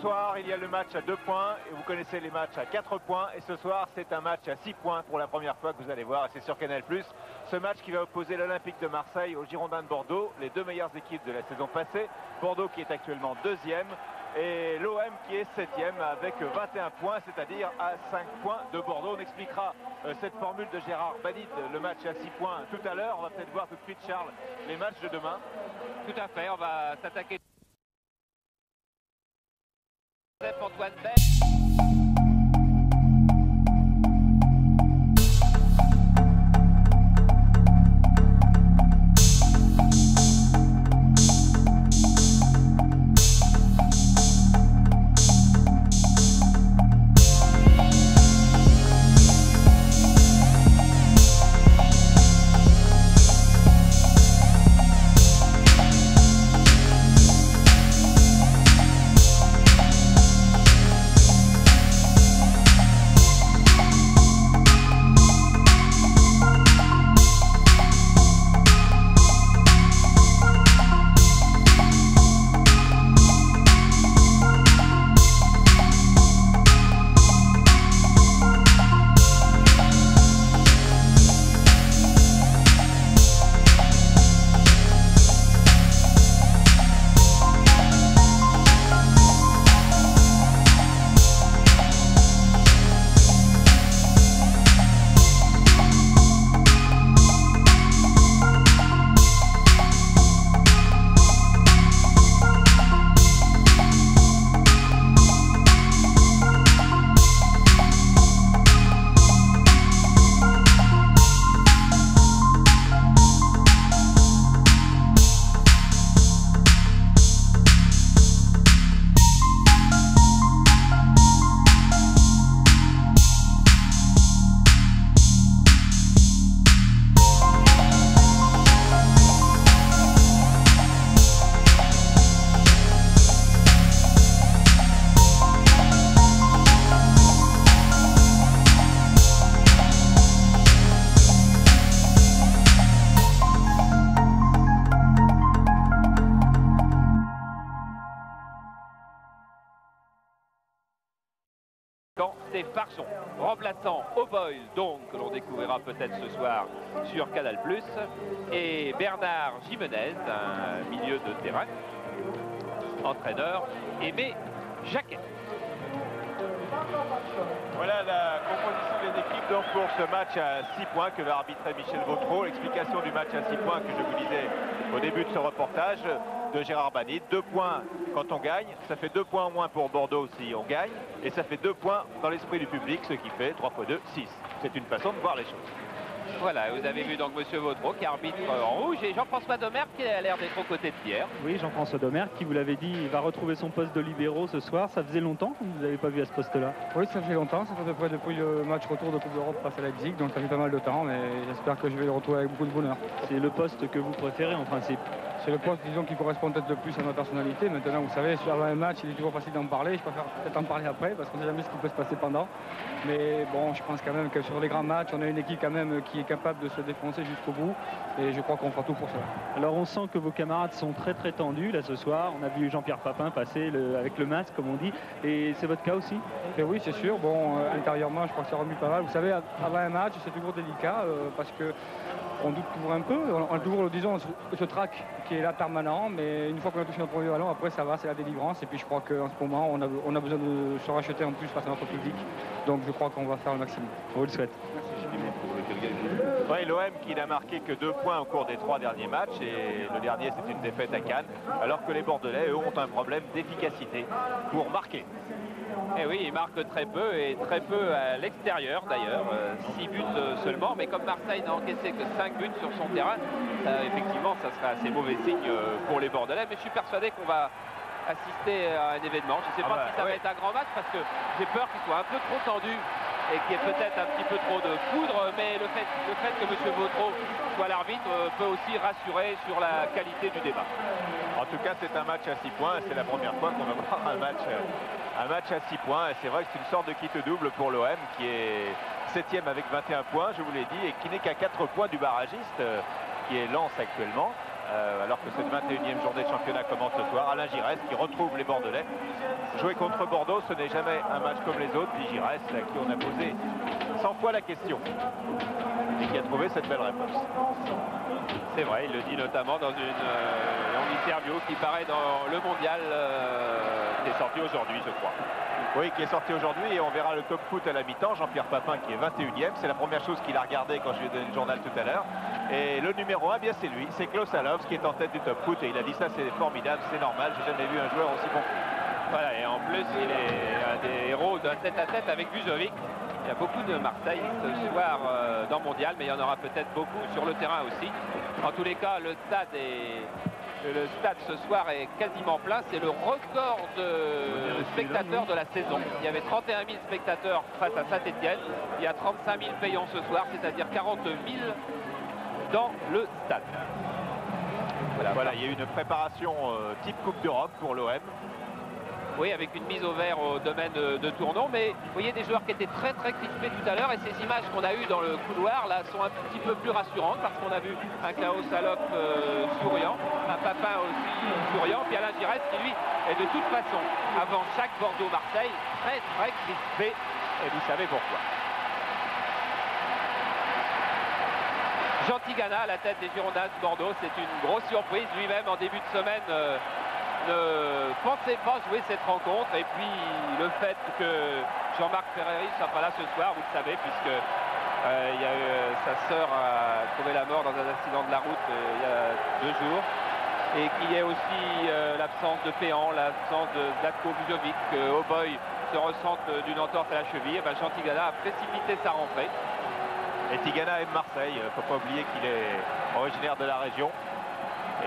soir, il y a le match à 2 points et vous connaissez les matchs à 4 points. Et ce soir, c'est un match à 6 points pour la première fois que vous allez voir. Et c'est sur Canal+. Ce match qui va opposer l'Olympique de Marseille aux Girondins de Bordeaux, les deux meilleures équipes de la saison passée. Bordeaux qui est actuellement 2e et l'OM qui est 7e avec 21 points, c'est-à-dire à 5 points de Bordeaux. On expliquera cette formule de Gérard Banit, le match à 6 points tout à l'heure. On va peut-être voir tout de suite, Charles, les matchs de demain. Tout à fait, on va s'attaquer. Antoine Bell. C'est Farchon, remplaçant O'Boyle, donc, que l'on découvrira peut-être ce soir sur Canal+, et Bernard Jimenez, un milieu de terrain, entraîneur, Aimé Jacquet. Voilà la composition des équipes donc pour ce match à 6 points que va arbitrer Michel Vautreau. L'explication du match à 6 points que je vous disais au début de ce reportage de Gérard Banit. 2 points quand on gagne, ça fait 2 points en moins pour Bordeaux si on gagne, et ça fait 2 points dans l'esprit du public, ce qui fait 3 x 2, 6. C'est une façon de voir les choses. Voilà, vous avez vu donc Monsieur Vautreau qui arbitre en rouge et Jean-François Domergue qui a l'air d'être aux côtés de Pierre. Oui, Jean-François Domergue qui, vous l'avez dit, il va retrouver son poste de libéraux ce soir. Ça faisait longtemps que vous n'avez pas vu à ce poste-là. Oui, ça fait longtemps, ça fait à peu près depuis le match retour de Coupe d'Europe face à Leipzig, donc ça fait pas mal de temps, mais j'espère que je vais le retrouver avec beaucoup de bonheur. C'est le poste que vous préférez en principe? C'est le poste, disons, qui correspond peut-être le plus à ma personnalité. Maintenant, vous savez, sur un match, il est toujours facile d'en parler. Je préfère peut-être en parler après, parce qu'on ne sait jamais ce qui peut se passer pendant. Mais bon, je pense quand même que sur les grands matchs, on a une équipe quand même qui est capable de se défoncer jusqu'au bout. Et je crois qu'on fera tout pour cela. Alors on sent que vos camarades sont très très tendus là ce soir. On a vu Jean-Pierre Papin passer avec le masque, comme on dit. Et c'est votre cas aussi? Et oui, c'est sûr. Bon, intérieurement, je crois que ça remue pas mal. Vous savez, avant un match, c'est toujours délicat parce que on doute toujours un peu, on a toujours, disons, ce trac qui est là permanent, mais une fois qu'on a touché notre premier ballon, après ça va, c'est la délivrance. Et puis je crois qu'en ce moment, on a besoin de se racheter en plus face à notre public. Donc je crois qu'on va faire le maximum. On vous le souhaite. Oui, l'OM qui n'a marqué que 2 points au cours des 3 derniers matchs, et le dernier c'est une défaite à Cannes, alors que les Bordelais, eux, ont un problème d'efficacité pour marquer. Et oui, ils marquent très peu et très peu à l'extérieur d'ailleurs, 6 buts seulement, mais comme Marseille n'a encaissé que 5 buts sur son terrain, effectivement ça sera assez mauvais signe pour les Bordelais, mais je suis persuadé qu'on va assister à un événement. Je ne sais pas si ça va être un grand match parce que j'ai peur qu'il soit un peu trop tendu et qu'il y ait peut-être un petit peu trop de poudre, mais le fait que M. Vautreau soit l'arbitre peut aussi rassurer sur la qualité du débat. En tout cas, c'est un match à 6 points, c'est la première fois qu'on va voir un match à 6 points, et c'est vrai que c'est une sorte de quitte double pour l'OM qui est 7e avec 21 points, je vous l'ai dit, et qui n'est qu'à 4 points du barragiste qui est Lens actuellement. alors que cette 21e journée de championnat commence ce soir. Alain Giresse qui retrouve les Bordelais. Jouer contre Bordeaux, ce n'est jamais un match comme les autres, dit Giresse, à qui on a posé 100 fois la question et qui a trouvé cette belle réponse. C'est vrai, il le dit notamment dans une interview qui paraît dans le mondial qui est sorti aujourd'hui, je crois. Oui, qui est sorti aujourd'hui, et on verra le top foot à la mi-temps. Jean-Pierre Papin qui est 21e, c'est la première chose qu'il a regardé quand je lui ai donné le journal tout à l'heure. Et le numéro 1, bien c'est lui, c'est Klaus Allofs qui est en tête du top foot, et il a dit ça, c'est formidable, c'est normal, j'ai jamais vu un joueur aussi bon. Voilà, et en plus il est un des héros d'un tête-à-tête avec Bujovic. Il y a beaucoup de Marseille ce soir dans Mondial, mais il y en aura peut-être beaucoup sur le terrain aussi. En tous les cas, le stade ce soir est quasiment plein. C'est le record de spectateurs de la saison. Il y avait 31 000 spectateurs face à Saint-Etienne. Il y a 35 000 payants ce soir, c'est-à-dire 40 000 dans le stade. Voilà, il y a eu une préparation type Coupe d'Europe pour l'OM. Oui, avec une mise au vert au domaine de Tournon, mais vous voyez des joueurs qui étaient très crispés tout à l'heure, et ces images qu'on a eues dans le couloir là sont un petit peu plus rassurantes, parce qu'on a vu un Klaus Allofs souriant, un Papin aussi souriant, puis Alain Giresse qui lui est de toute façon, avant chaque Bordeaux-Marseille, très crispé, et vous savez pourquoi. Jean Tigana à la tête des Girondins de Bordeaux, c'est une grosse surprise, lui-même en début de semaine ne pensait pas jouer cette rencontre, et puis le fait que Jean-Marc Ferreri ne soit pas là ce soir, vous le savez, puisque sa sœur a trouvé la mort dans un accident de la route il y a 2 jours, et qu'il y ait aussi l'absence de Péan, l'absence de Zlatko Bujovic, Oboy se ressente d'une entorse à la cheville. Et Jean Tigana a précipité sa rentrée. Et Tigana aime Marseille, il ne faut pas oublier qu'il est originaire de la région,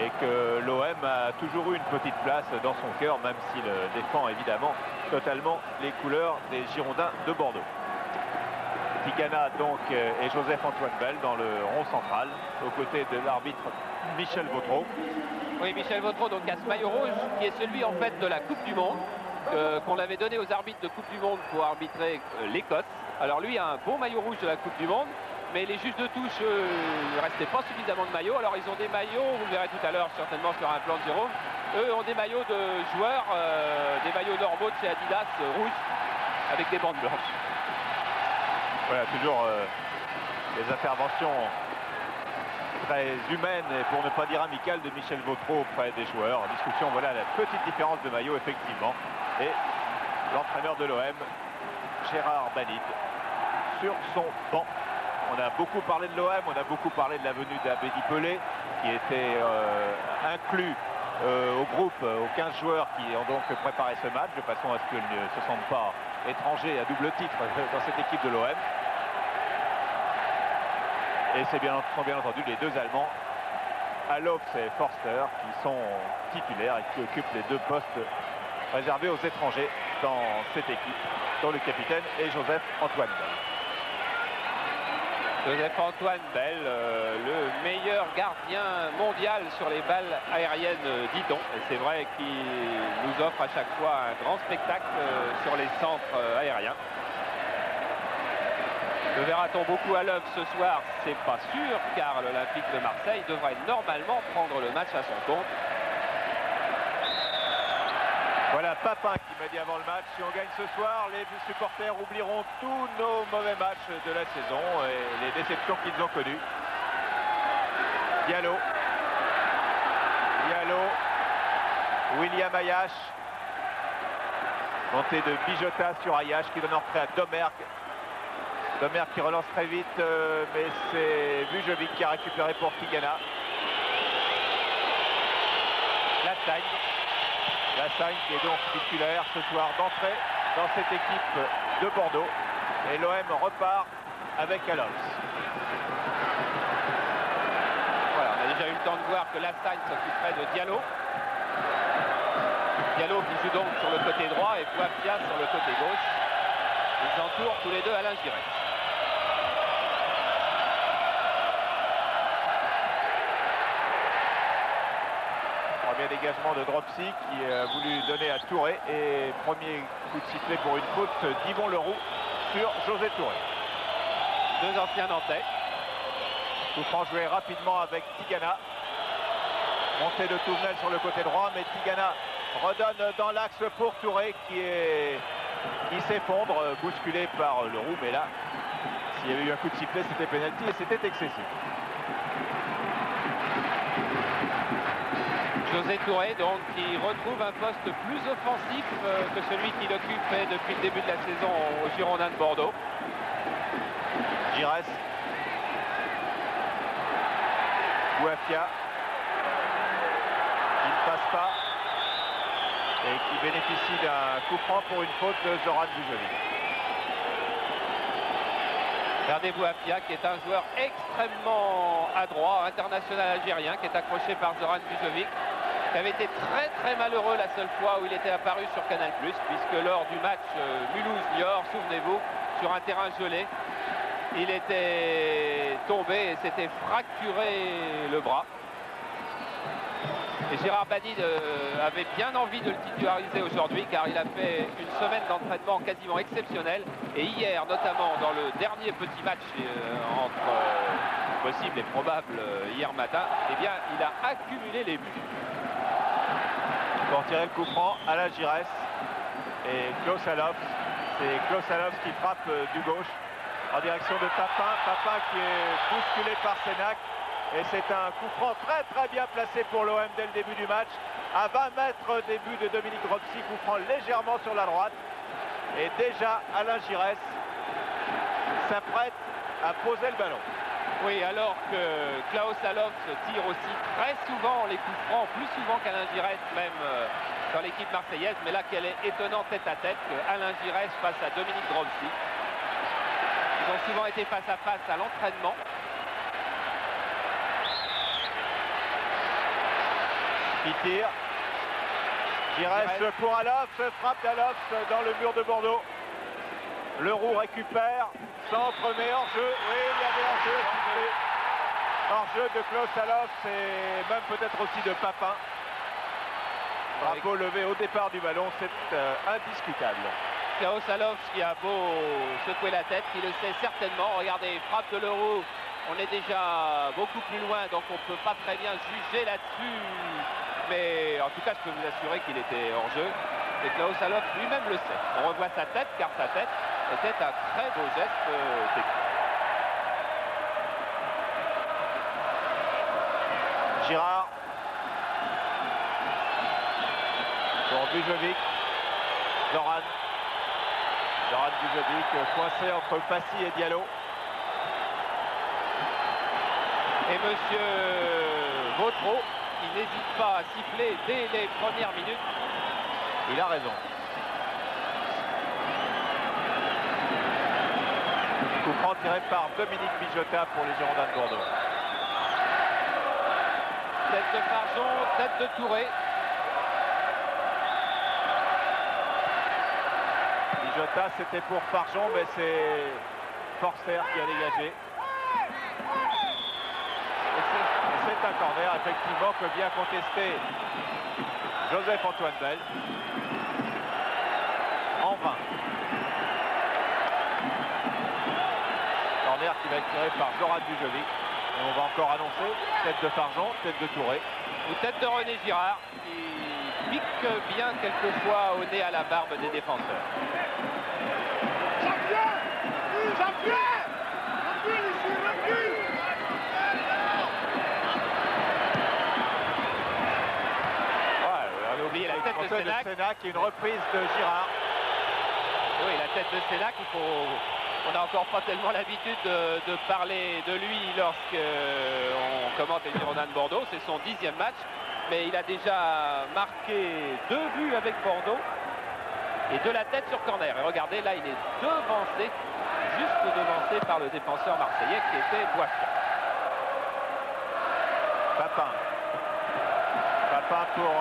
et que l'OM a toujours eu une petite place dans son cœur, même s'il défend évidemment totalement les couleurs des Girondins de Bordeaux. Tigana donc et Joseph-Antoine Bell dans le rond central, aux côtés de l'arbitre Michel Vautreau. Oui, Michel Vautreau donc a ce maillot rouge qui est celui en fait de la Coupe du Monde, qu'on avait donné aux arbitres de Coupe du Monde pour arbitrer l'Écosse. Alors lui a un beau maillot rouge de la Coupe du Monde, mais les juges de touche ne restaient pas suffisamment de maillots. Alors ils ont des maillots, vous le verrez tout à l'heure certainement sur un plan de Jérôme. Eux ont des maillots de joueurs, des maillots normaux de chez Adidas rouges avec des bandes blanches. Voilà, toujours les interventions très humaines et pour ne pas dire amicales de Michel Vautreau auprès des joueurs. En discussion, voilà la petite différence de maillot effectivement. Et l'entraîneur de l'OM, Gérard Banid, sur son banc. On a beaucoup parlé de l'OM, on a beaucoup parlé de la venue d'Abedi Pelé, qui était inclus au groupe, aux 15 joueurs qui ont donc préparé ce match, de façon à ce qu'ils ne se sentent pas étrangers à double titre dans cette équipe de l'OM. Et c'est bien entendu les 2 Allemands, Allofs et Forster, qui sont titulaires et qui occupent les 2 postes réservés aux étrangers dans cette équipe, dont le capitaine est Joseph-Antoine Bell. Joseph-Antoine Bell, le meilleur gardien mondial sur les balles aériennes, dit-on. Et c'est vrai qu'il nous offre à chaque fois un grand spectacle sur les centres aériens. Le verra-t-on beaucoup à l'œuvre ce soir? C'est pas sûr, car l'Olympique de Marseille devrait normalement prendre le match à son compte. Voilà Papin qui m'a dit avant le match, si on gagne ce soir, les supporters oublieront tous nos mauvais matchs de la saison et les déceptions qu'ils ont connues. Diallo, William Ayash, montée de Bijota sur Ayash qui donne en retrait à Domergue. Domergue qui relance très vite, mais c'est Bujovic qui a récupéré pour Tigana. Lassagne qui est donc titulaire ce soir d'entrée dans cette équipe de Bordeaux. Et l'OM repart avec Allofs. Voilà, on a déjà eu le temps de voir que Lassagne s'occuperait de Diallo. Diallo qui joue donc sur le côté droit et Boafia sur le côté gauche. Ils entourent tous les 2 Alain Giresse. Premier dégagement de Dropsy qui a voulu donner à Touré et premier coup de sifflet pour une faute d'Yvon Leroux sur José Touré. 2 anciens Nantais. Tout franc joué rapidement avec Tigana. Montée de Touvenel sur le côté droit, mais Tigana redonne dans l'axe pour Touré qui s'effondre, bousculé par le Roux, mais là, s'il y avait eu un coup de sifflet, c'était pénalty et c'était excessif. José Touré, donc, qui retrouve un poste plus offensif que celui qu'il occupait depuis le début de la saison aux Girondins de Bordeaux. Giresse. Bouafia. Qui ne passe pas. Et qui bénéficie d'un coup franc pour une faute de Zoran Bujovic. Regardez Bouafia, qui est un joueur extrêmement adroit, international algérien, qui est accroché par Zoran Bujovic, qui avait été très malheureux la seule fois où il était apparu sur Canal+, puisque lors du match Mulhouse-Niort, souvenez-vous, sur un terrain gelé, il était tombé et s'était fracturé le bras. Et Gérard Banide avait bien envie de le titulariser aujourd'hui, car il a fait une semaine d'entraînement quasiment exceptionnelle. Et hier, notamment dans le dernier petit match entre possible et probable hier matin, eh bien, il a accumulé les buts. Pour tirer le coup franc, Alain Giresse et Klaus Allofs. C'est Klaus Allofs qui frappe du gauche en direction de Papin. Papin qui est bousculé par Sénac. Et c'est un coup franc très bien placé pour l'OM dès le début du match. À 20 mètres des buts de Dominique Dropsy, coup franc légèrement sur la droite. Et déjà Alain Giresse s'apprête à poser le ballon. Oui, alors que Klaus Allofs tire aussi très souvent les coups francs, plus souvent qu'Alain Giresse même dans l'équipe marseillaise. Mais là, quelle est étonnante tête-à-tête que Alain Giresse face à Dominique Dropsy. Ils ont souvent été face à face à l'entraînement. Qui tire. Giresse pour Allofs, frappe d'Allofs dans le mur de Bordeaux. Le Roux récupère, centre mais hors-jeu. Oui, il y avait hors-jeu. Hors-jeu de Klaus Allofs et même peut-être aussi de Papin. Drapeau levé au départ du ballon, c'est indiscutable. Klaus Allofs qui a beau secouer la tête, il le sait certainement. Regardez, frappe de Le Roux. On est déjà beaucoup plus loin, donc on ne peut pas très bien juger là-dessus. Mais en tout cas, je peux vous assurer qu'il était hors jeu. Et Klaus Allofs lui-même le sait. On revoit sa tête, car sa tête était un très beau geste technique. Girard. Pour Bujovic. Zoran. Zoran Bujovic coincé entre Passy et Diallo. Et monsieur Vautreau, qui n'hésite pas à siffler dès les premières minutes. Il a raison. Coup franc tiré par Dominique Bijota pour les Girondins de Bordeaux. Tête de Farjon, tête de Touré. Bijota, c'était pour Farjon, mais c'est Forster qui a dégagé. C'est un corner, effectivement, que vient contester Joseph-Antoine Bell. En vain. Corner qui va être tiré par Zoran Bujovic. Et on va encore annoncer tête de Farjon, tête de Touré. Ou tête de René Girard, qui pique bien quelquefois au nez à la barbe des défenseurs. La tête de Sénac et une reprise de Girard. Oui, la tête de Sénac, on n'a encore pas tellement l'habitude de parler de lui lorsqu'on commente les Girondins de Bordeaux. C'est son 10e match, mais il a déjà marqué 2 buts avec Bordeaux et de la tête sur corner. Et regardez, là, il est devancé, juste devancé par le défenseur marseillais qui était Bouafia. Papin. Papin pour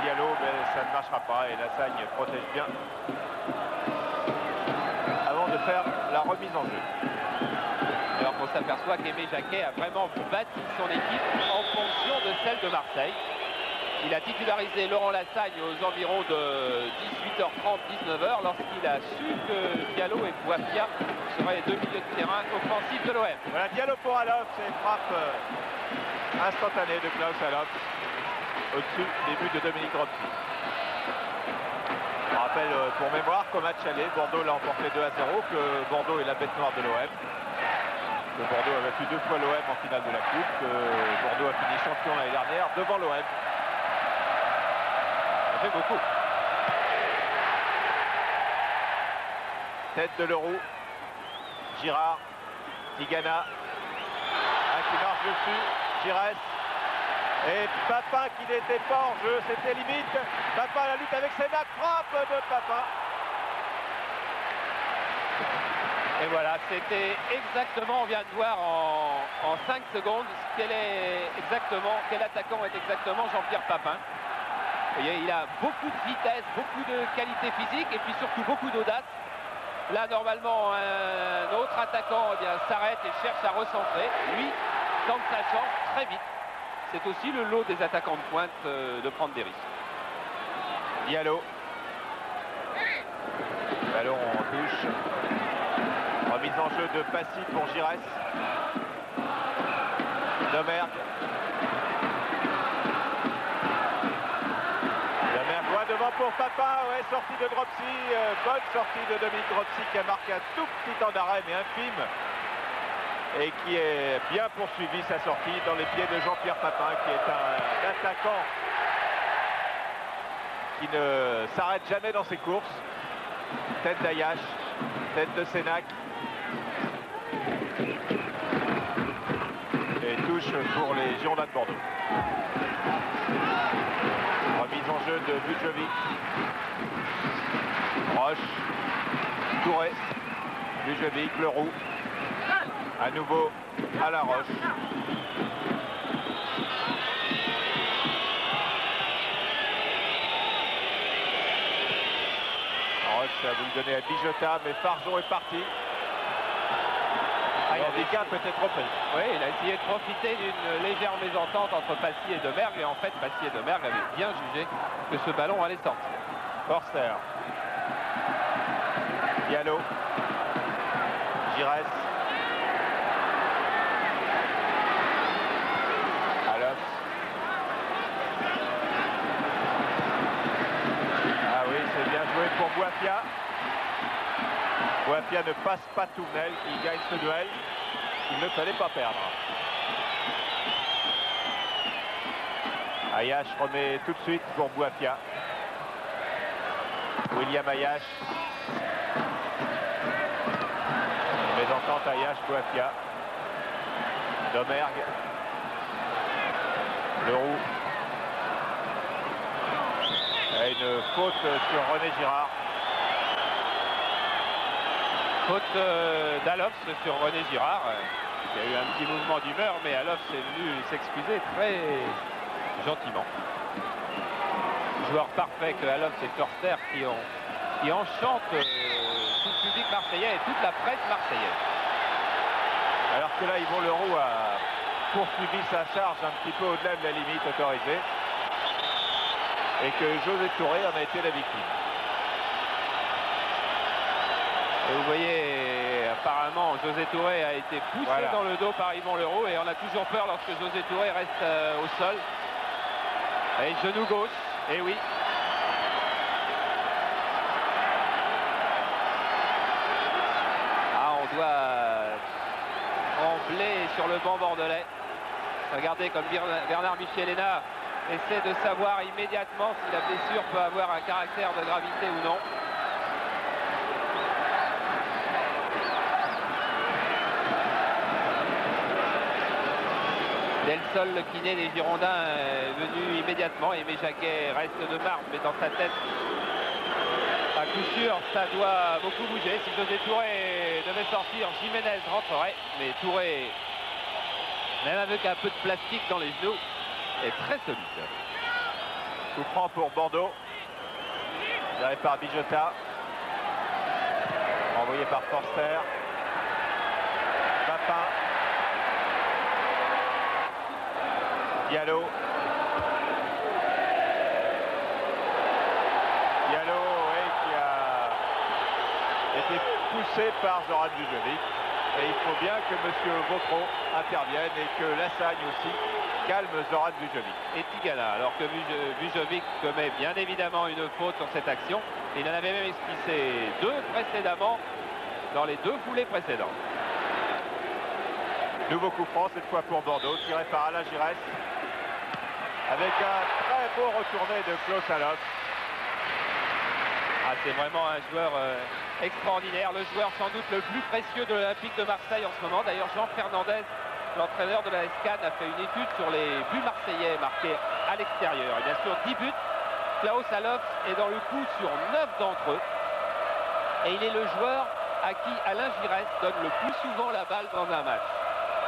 Diallo, mais ça ne marchera pas et Lassagne protège bien avant de faire la remise en jeu. Alors qu'on s'aperçoit qu'Aimé Jacquet a vraiment bâti son équipe en fonction de celle de Marseille. Il a titularisé Laurent Lassagne aux environs de 18h30, 19h lorsqu'il a su que Diallo et Bouafia seraient les 2 milieux de terrain offensifs de l'OM. Voilà, Diallo pour Allofs et frappe instantanée de Klaus Allofs. au-dessus des buts de Dominique Dropsy. Je rappelle pour mémoire qu'au match aller, Bordeaux l'a emporté 2-0, que Bordeaux est la bête noire de l'OM, que Bordeaux a battu 2 fois l'OM en finale de la Coupe, que Bordeaux a fini champion l'année dernière devant l'OM. Ça fait beaucoup. Tête de Leroux, Girard, Tigana, qui marche dessus, Giresse, et Papin qui n'était pas en jeu, c'était limite. Papin la lutte avec Sénac, frappe de Papin. Et voilà, c'était exactement, on vient de voir en 5 secondes quel attaquant est exactement Jean-Pierre Papin. Vous voyez, il a beaucoup de vitesse, beaucoup de qualité physique et puis surtout beaucoup d'audace. Là, normalement, un autre attaquant s'arrête et cherche à recentrer. Lui, tente sa chance très vite. C'est aussi le lot des attaquants de pointe de prendre des risques. Diallo. Ballon en touche. Remise en jeu de Passy pour Giresse. Domergue. Domergue voit devant pour Papin. Ouais, sortie de Dropsy. Bonne sortie de Dominique Dropsy qui a marqué un tout petit temps d'arrêt, mais infime. Et qui est bien poursuivi sa sortie dans les pieds de Jean-Pierre Papin, qui est un attaquant qui ne s'arrête jamais dans ses courses. Tête d'Ayache, tête de Sénac. Et touche pour les Girondins de Bordeaux. Remise en jeu de Vujovic. Roche, Touré, Vujovic, Leroux. À nouveau à la Roche. Roche a voulu donner à Bijota, mais Farjon est parti. Il a des gains peut-être trop pris. Oui, il a essayé de profiter d'une légère mésentente entre Passy et Domergue. Et en fait, Passy et Domergue avaient bien jugé que ce ballon allait sortir. Forster. Diallo. Giresse. Ah oui, c'est bien joué pour Boafia. Boafia ne passe pas Tournel, il gagne ce duel. Il ne fallait pas perdre. Ayache remet tout de suite pour Boafia. William Ayache. Mésentente Ayache-Boafia. Domergue. Leroux. Et une faute sur René Girard. Faute d'Alofs sur René Girard. Il y a eu un petit mouvement d'humeur, mais Alofs est venu s'excuser très gentiment. Joueur parfait que Alofs et Forster qui enchantent tout le public marseillais et toute la presse marseillaise. Alors que là, Yvon Leroux a poursuivi sa charge un petit peu au-delà de la limite autorisée. Et que José Touré en a été la victime. Et vous voyez, apparemment, José Touré a été poussé dans le dos par Yvon Leroux et on a toujours peur lorsque José Touré reste au sol. Et genou gauche, et oui. Ah, on doit trembler sur le banc bordelais. Regardez comme Bernard Michelena essaie de savoir immédiatement si la blessure peut avoir un caractère de gravité ou non. Del Sol, le kiné des Girondins, est venu immédiatement. Aimé Jacquet reste de marbre, mais dans sa tête, à coup sûr, ça doit beaucoup bouger. Si José Touré devait sortir, Jiménez rentrerait. Mais Touré, même avec un peu de plastique dans les genoux, est très solide. Coup franc pour Bordeaux. Géré par Bijota. Envoyé par Forster. Papin. Diallo. Diallo, oui, qui a été poussé par Zoran Vujovic. Et il faut bien que M. Vautreau intervienne et que Lassagne aussi calme Zoran Vujovic. Et Tigana, alors que Vujovic commet bien évidemment une faute sur cette action. Il en avait même esquissé 2 précédemment dans les 2 foulées précédentes. Nouveau coup franc cette fois pour Bordeaux, tiré par Alain Giresse. Avec un très beau retourné de Klaus Allofs. Ah, c'est vraiment un joueur extraordinaire, le joueur sans doute le plus précieux de l'Olympique de Marseille en ce moment. D'ailleurs, Jean Fernandez, l'entraîneur de la SCAN, a fait une étude sur les buts marseillais marqués à l'extérieur. Et bien sûr, 10 buts. Klaus Allofs est dans le coup sur 9 d'entre eux. Et il est le joueur à qui Alain Giresse donne le plus souvent la balle dans un match.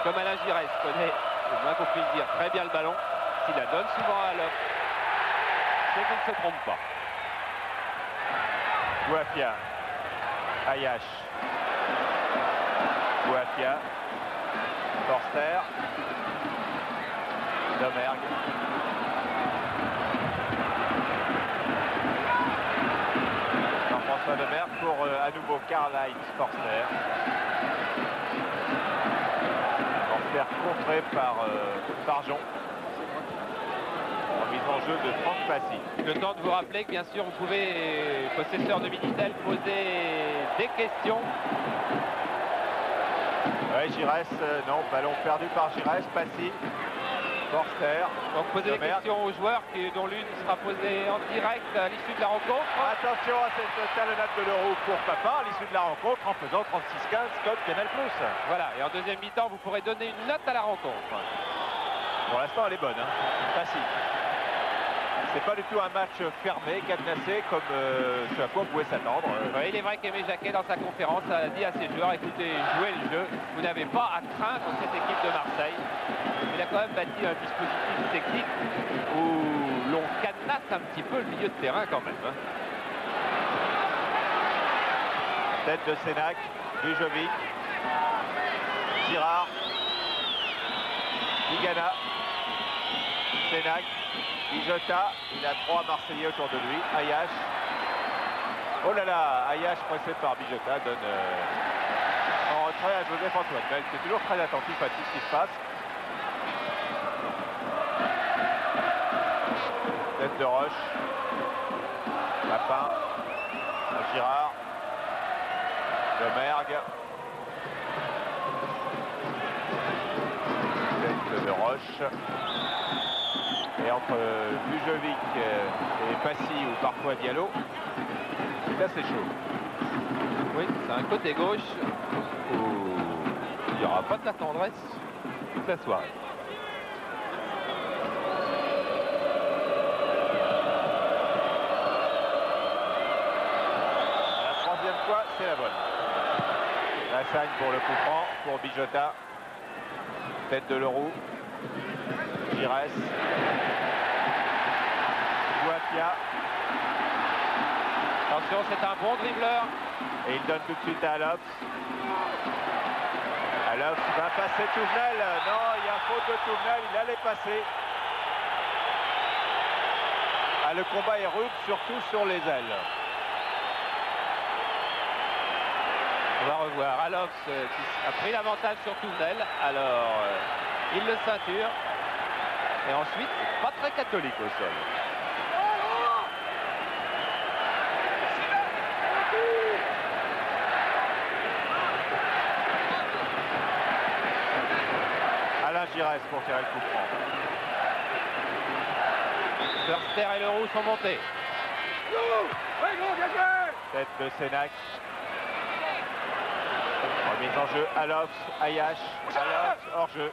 Comme Alain Giresse connaît, au moins qu'on puisse dire, très bien le ballon, s'il la donne souvent à Allofs, c'est qu'il ne se trompe pas. Bouafia, Ayash, Bouafia, Forster, Domergue. Jean-François Domergue pour à nouveau Karl-Heinz Forster. Forster contré par Farjon. Mise en jeu de Franck Passy. Le temps de vous rappeler que bien sûr vous pouvez, possesseur de Minitel, poser des questions. Ouais, Giresse, non, ballon perdu par Giresse, Passy, Forster. Donc posez des questions aux joueurs dont l'une sera posée en direct à l'issue de la rencontre. Attention à cette talonnade de l'Euro pour Papin à l'issue de la rencontre en faisant 36-15 code Canal+. Voilà, et en deuxième mi-temps vous pourrez donner une note à la rencontre. Pour l'instant elle est bonne, hein. Passy. C'est pas du tout un match fermé, cadenassé, comme ce à quoi on pouvait s'attendre. Oui, il est vrai qu'Aimé Jacquet, dans sa conférence, a dit à ses joueurs, écoutez, jouez le jeu, vous n'avez pas à craindre cette équipe de Marseille. Il a quand même bâti un dispositif technique où l'on cadenasse un petit peu le milieu de terrain quand même. Hein. Tête de Sénac, Vujovic, Girard, Tigana, Sénac, Bijota, il a 3 Marseillais autour de lui, Ayash. Oh là là, Ayash pressé par Bijota donne en retrait à Joseph Antoine. Mais il est toujours très attentif à tout ce qui se passe. Tête de Roche, Papin, Girard, Domergue, tête de Roche. Et entre Vujovic et Passy ou parfois Diallo, c'est assez chaud. Oui, c'est un côté gauche où il n'y aura pas de la tendresse toute la soirée. La troisième fois, c'est la bonne. La sagne pour le coup franc, pour Bijota. Tête de Leroux. Giresse. Bouafia. Attention, c'est un bon dribbleur. Et il donne tout de suite à Allofs. Allofs va passer Touvenel. Non, il y a faute de Touvenel, il allait passer. Ah, le combat est rude, surtout sur les ailes. On va revoir Allofs qui a pris l'avantage sur Touvenel. Alors, il le ceinture. Et ensuite, pas très catholique au sol. Alain Giresse pour tirer le coup franc. Forster et Leroux sont montés. Tête de Sénac. Remise en jeu, Allofs, Ayash, Allofs, hors jeu.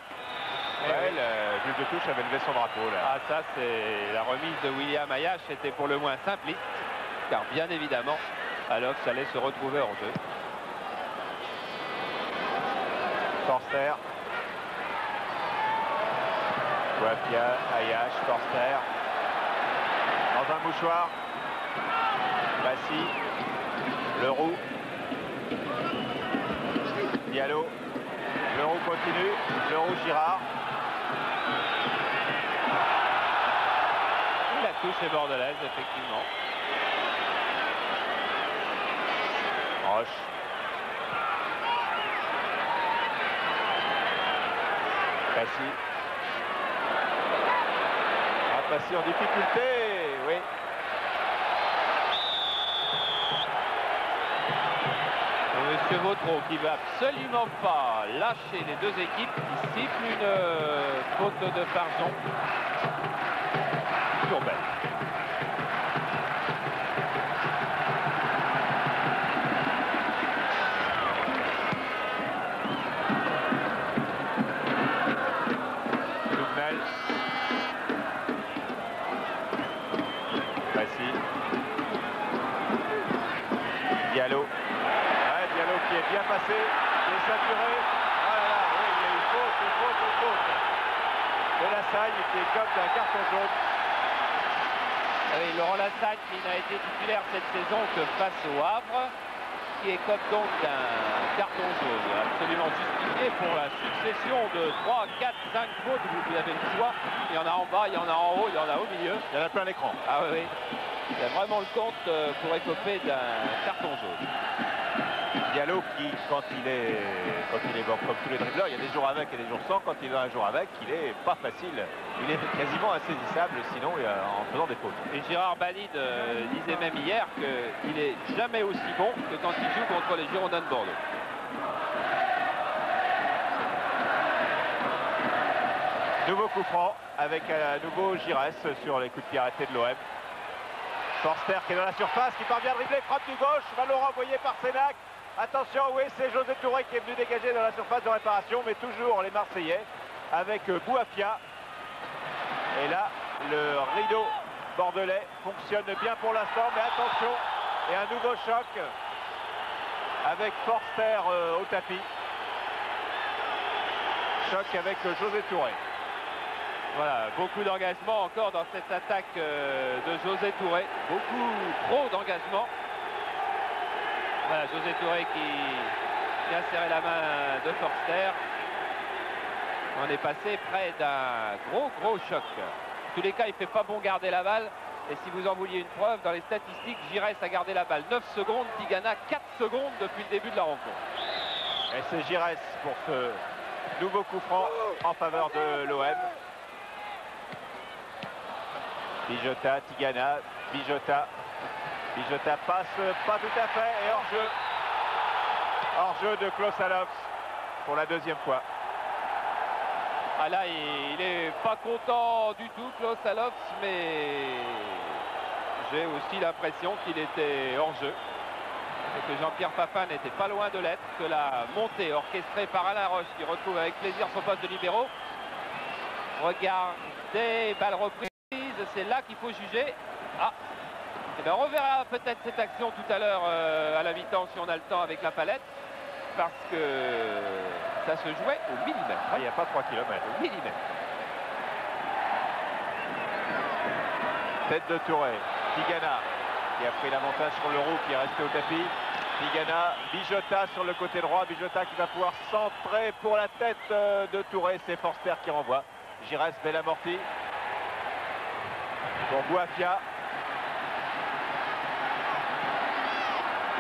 Ouais, le juge de touche avait levé son drapeau là. Ah, ça, c'est la remise de William Ayash, était pour le moins simpliste, car bien évidemment, Allofs allait se retrouver en jeu. Forster. Bouafia, Ayash, Forster. Dans un mouchoir. Passy. Leroux. Diallo. Leroux continue. Leroux Girard. La touche est bordelaise, effectivement. Roche. Passy. Passy en difficulté, oui. Monsieur Vautreau qui veut absolument pas lâcher les deux équipes, qui siffle une faute de Farjon. Toujours belle. Tournel. Passy. Diallo. Diallo qui est bien passé, qui est saturé. Ah là là, oui, il y a eu faute. De la Sagne qui est comme d'un carton jaune. Oui, Laurent Lassagne qui n'a été titulaire cette saison que face au Havre, qui est comme donc d'un carton jaune absolument justifié pour la succession de 3, 4, 5 fautes. Vous avez le choix, il y en a en bas, il y en a en haut, il y en a au milieu. Il y en a plein l'écran. Ah oui, il y a vraiment le compte pour écoper d'un carton jaune. Diallo qui, quand il est bon, comme tous les dribbleurs, il y a des jours avec et des jours sans. Quand il a un jour avec, il est pas facile. Il est quasiment insaisissable, sinon en faisant des fautes. Et Gérard Balide disait même hier qu'il est jamais aussi bon que quand il joue contre les Girondins de Bordeaux. Nouveau coup franc avec à nouveau Giresse sur les coups de pied arrêtés de l'OM. Forster qui est dans la surface, qui parvient à dribbler, frappe du gauche, ballon renvoyé par Sénac. Attention, oui, c'est José Touré qui est venu dégager dans la surface de réparation, mais toujours les Marseillais avec Bouafia. Et là, le rideau bordelais fonctionne bien pour l'instant, mais attention, et un nouveau choc avec Forster au tapis. Choc avec José Touré. Voilà, beaucoup d'engagement encore dans cette attaque de José Touré. Beaucoup trop d'engagement. Voilà, José Touré qui vient serrer la main de Forster. On est passé près d'un gros choc. En tous les cas, il ne fait pas bon garder la balle. Et si vous en vouliez une preuve, dans les statistiques, Giresse a gardé la balle 9 secondes, Tigana 4 secondes depuis le début de la rencontre. Et c'est Giresse pour ce nouveau coup franc en faveur de l'OM. Bijota, Tigana, Bijota passe pas tout à fait et hors-jeu de Klaus Allofs pour la deuxième fois. Ah là, il est pas content du tout, Klaus Allofs, mais j'ai aussi l'impression qu'il était hors-jeu et que Jean-Pierre Papin n'était pas loin de l'être, que la montée orchestrée par Alain Roche qui retrouve avec plaisir son poste de libéraux. Regardez, balle reprise. C'est là qu'il faut juger. Ah, et bien on reverra peut-être cette action tout à l'heure à la mi-temps si on a le temps avec la palette, parce que ça se jouait au millimètre. Ah, il n'y a pas 3 km. Au millimètre. Tête de Touré, Tigana qui a pris l'avantage sur le roux, qui est resté au tapis. Tigana, Bijota sur le côté droit, Bijota qui va pouvoir centrer pour la tête de Touré. C'est Forster qui renvoie. Giresse, belle amortie. Pour Bouafia.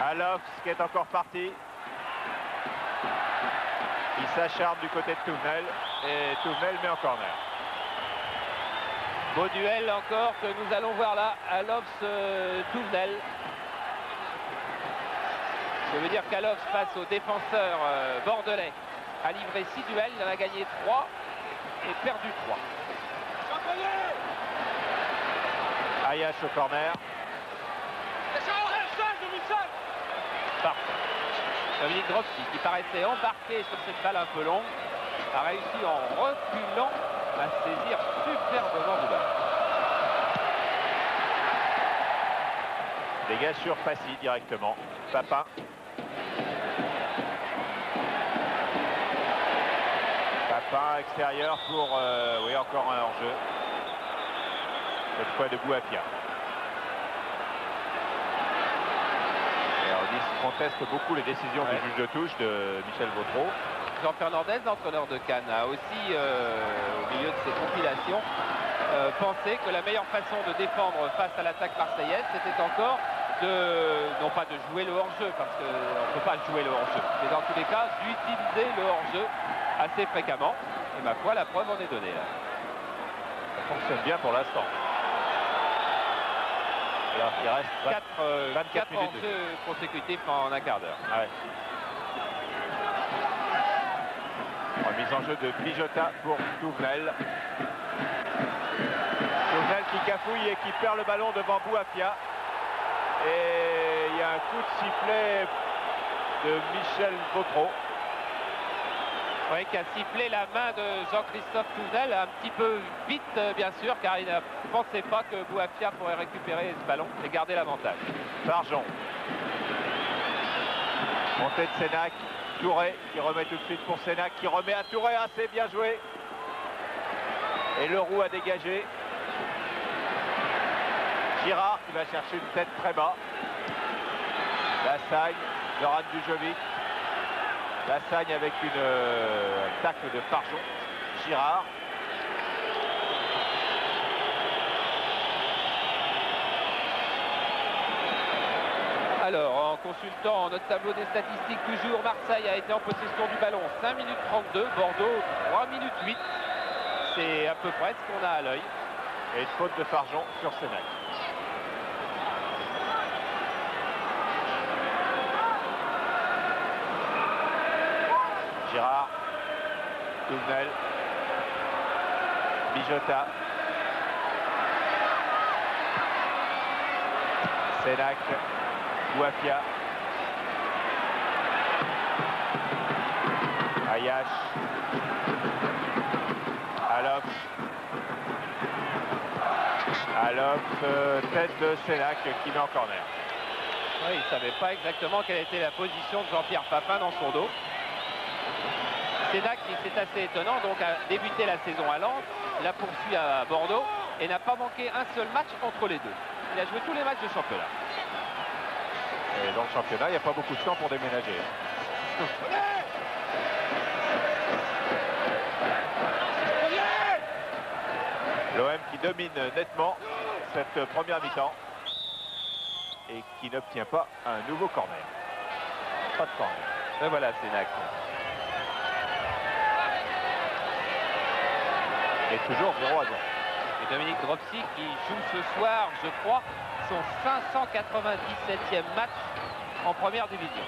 Allofs qui est encore parti. Il s'acharne du côté de Touvenel et Touvenel met en corner. Beau duel encore que nous allons voir là, Allofs-Touvenel. Je veux dire qu'Allofs face au défenseur bordelais a livré 6 duels, il en a gagné 3 et perdu 3. Ayash au corner. Parfait. Dominique Dropsy, qui paraissait embarqué sur cette balle un peu longue, a réussi en reculant à saisir superbement le ballon. Dégage sur Passy directement. Papin. Papin extérieur pour oui, encore un hors-jeu. Cette fois de Bouafia. On conteste beaucoup les décisions du juge de touche de Michel Vautreau. Jean Fernandez, l'entraîneur de Cannes, a aussi, au milieu de ses compilations, pensé que la meilleure façon de défendre face à l'attaque marseillaise, c'était encore non pas de jouer le hors-jeu, parce qu'on ne peut pas jouer le hors-jeu, mais dans tous les cas, d'utiliser le hors-jeu assez fréquemment. Et ma foi, la preuve en est donnée là. Ça fonctionne bien pour l'instant. Il reste 4 minutes. jeux consécutifs en un quart d'heure. Ouais. Remise en jeu de Bijota pour Touvenel. Touvenel qui cafouille et qui perd le ballon devant Bouafia. Et il y a un coup de sifflet de Michel Vautreau. Oui, qui a sifflé la main de Jean-Christophe Touvenel, un petit peu vite bien sûr, car il ne pensait pas que Bouafia pourrait récupérer ce ballon et garder l'avantage. Farjon. Montée de Sénac. Touré qui remet tout de suite pour Sénac, qui remet à Touré, assez bien joué. Et Leroux a dégagé. Girard qui va chercher une tête très bas. Lassagne, Zoran Dujovic. Lassagne avec une tacle de Farjon. Girard. Alors, en consultant notre tableau des statistiques, toujours Marseille a été en possession du ballon 5 minutes 32, Bordeaux 3 minutes 8. C'est à peu près ce qu'on a à l'œil. Et une faute de Farjon sur Sénac. Girard, Touvenel, Bijota, Sénac, Bouafia, Ayash, Alops, tête de Sénac qui met en corner. Oui, il ne savait pas exactement quelle était la position de Jean-Pierre Papin dans son dos. Sénac, c'est assez étonnant, donc a débuté la saison à Lens, l'a poursuit à Bordeaux et n'a pas manqué un seul match entre les deux. Il a joué tous les matchs de championnat. Et dans le championnat, il n'y a pas beaucoup de temps pour déménager. L'OM qui domine nettement cette première mi-temps et qui n'obtient pas un nouveau corner. Pas de corner. Et voilà Sénac. Et toujours 0-0. Et Dominique Dropsy qui joue ce soir, je crois, son 597e match en première division.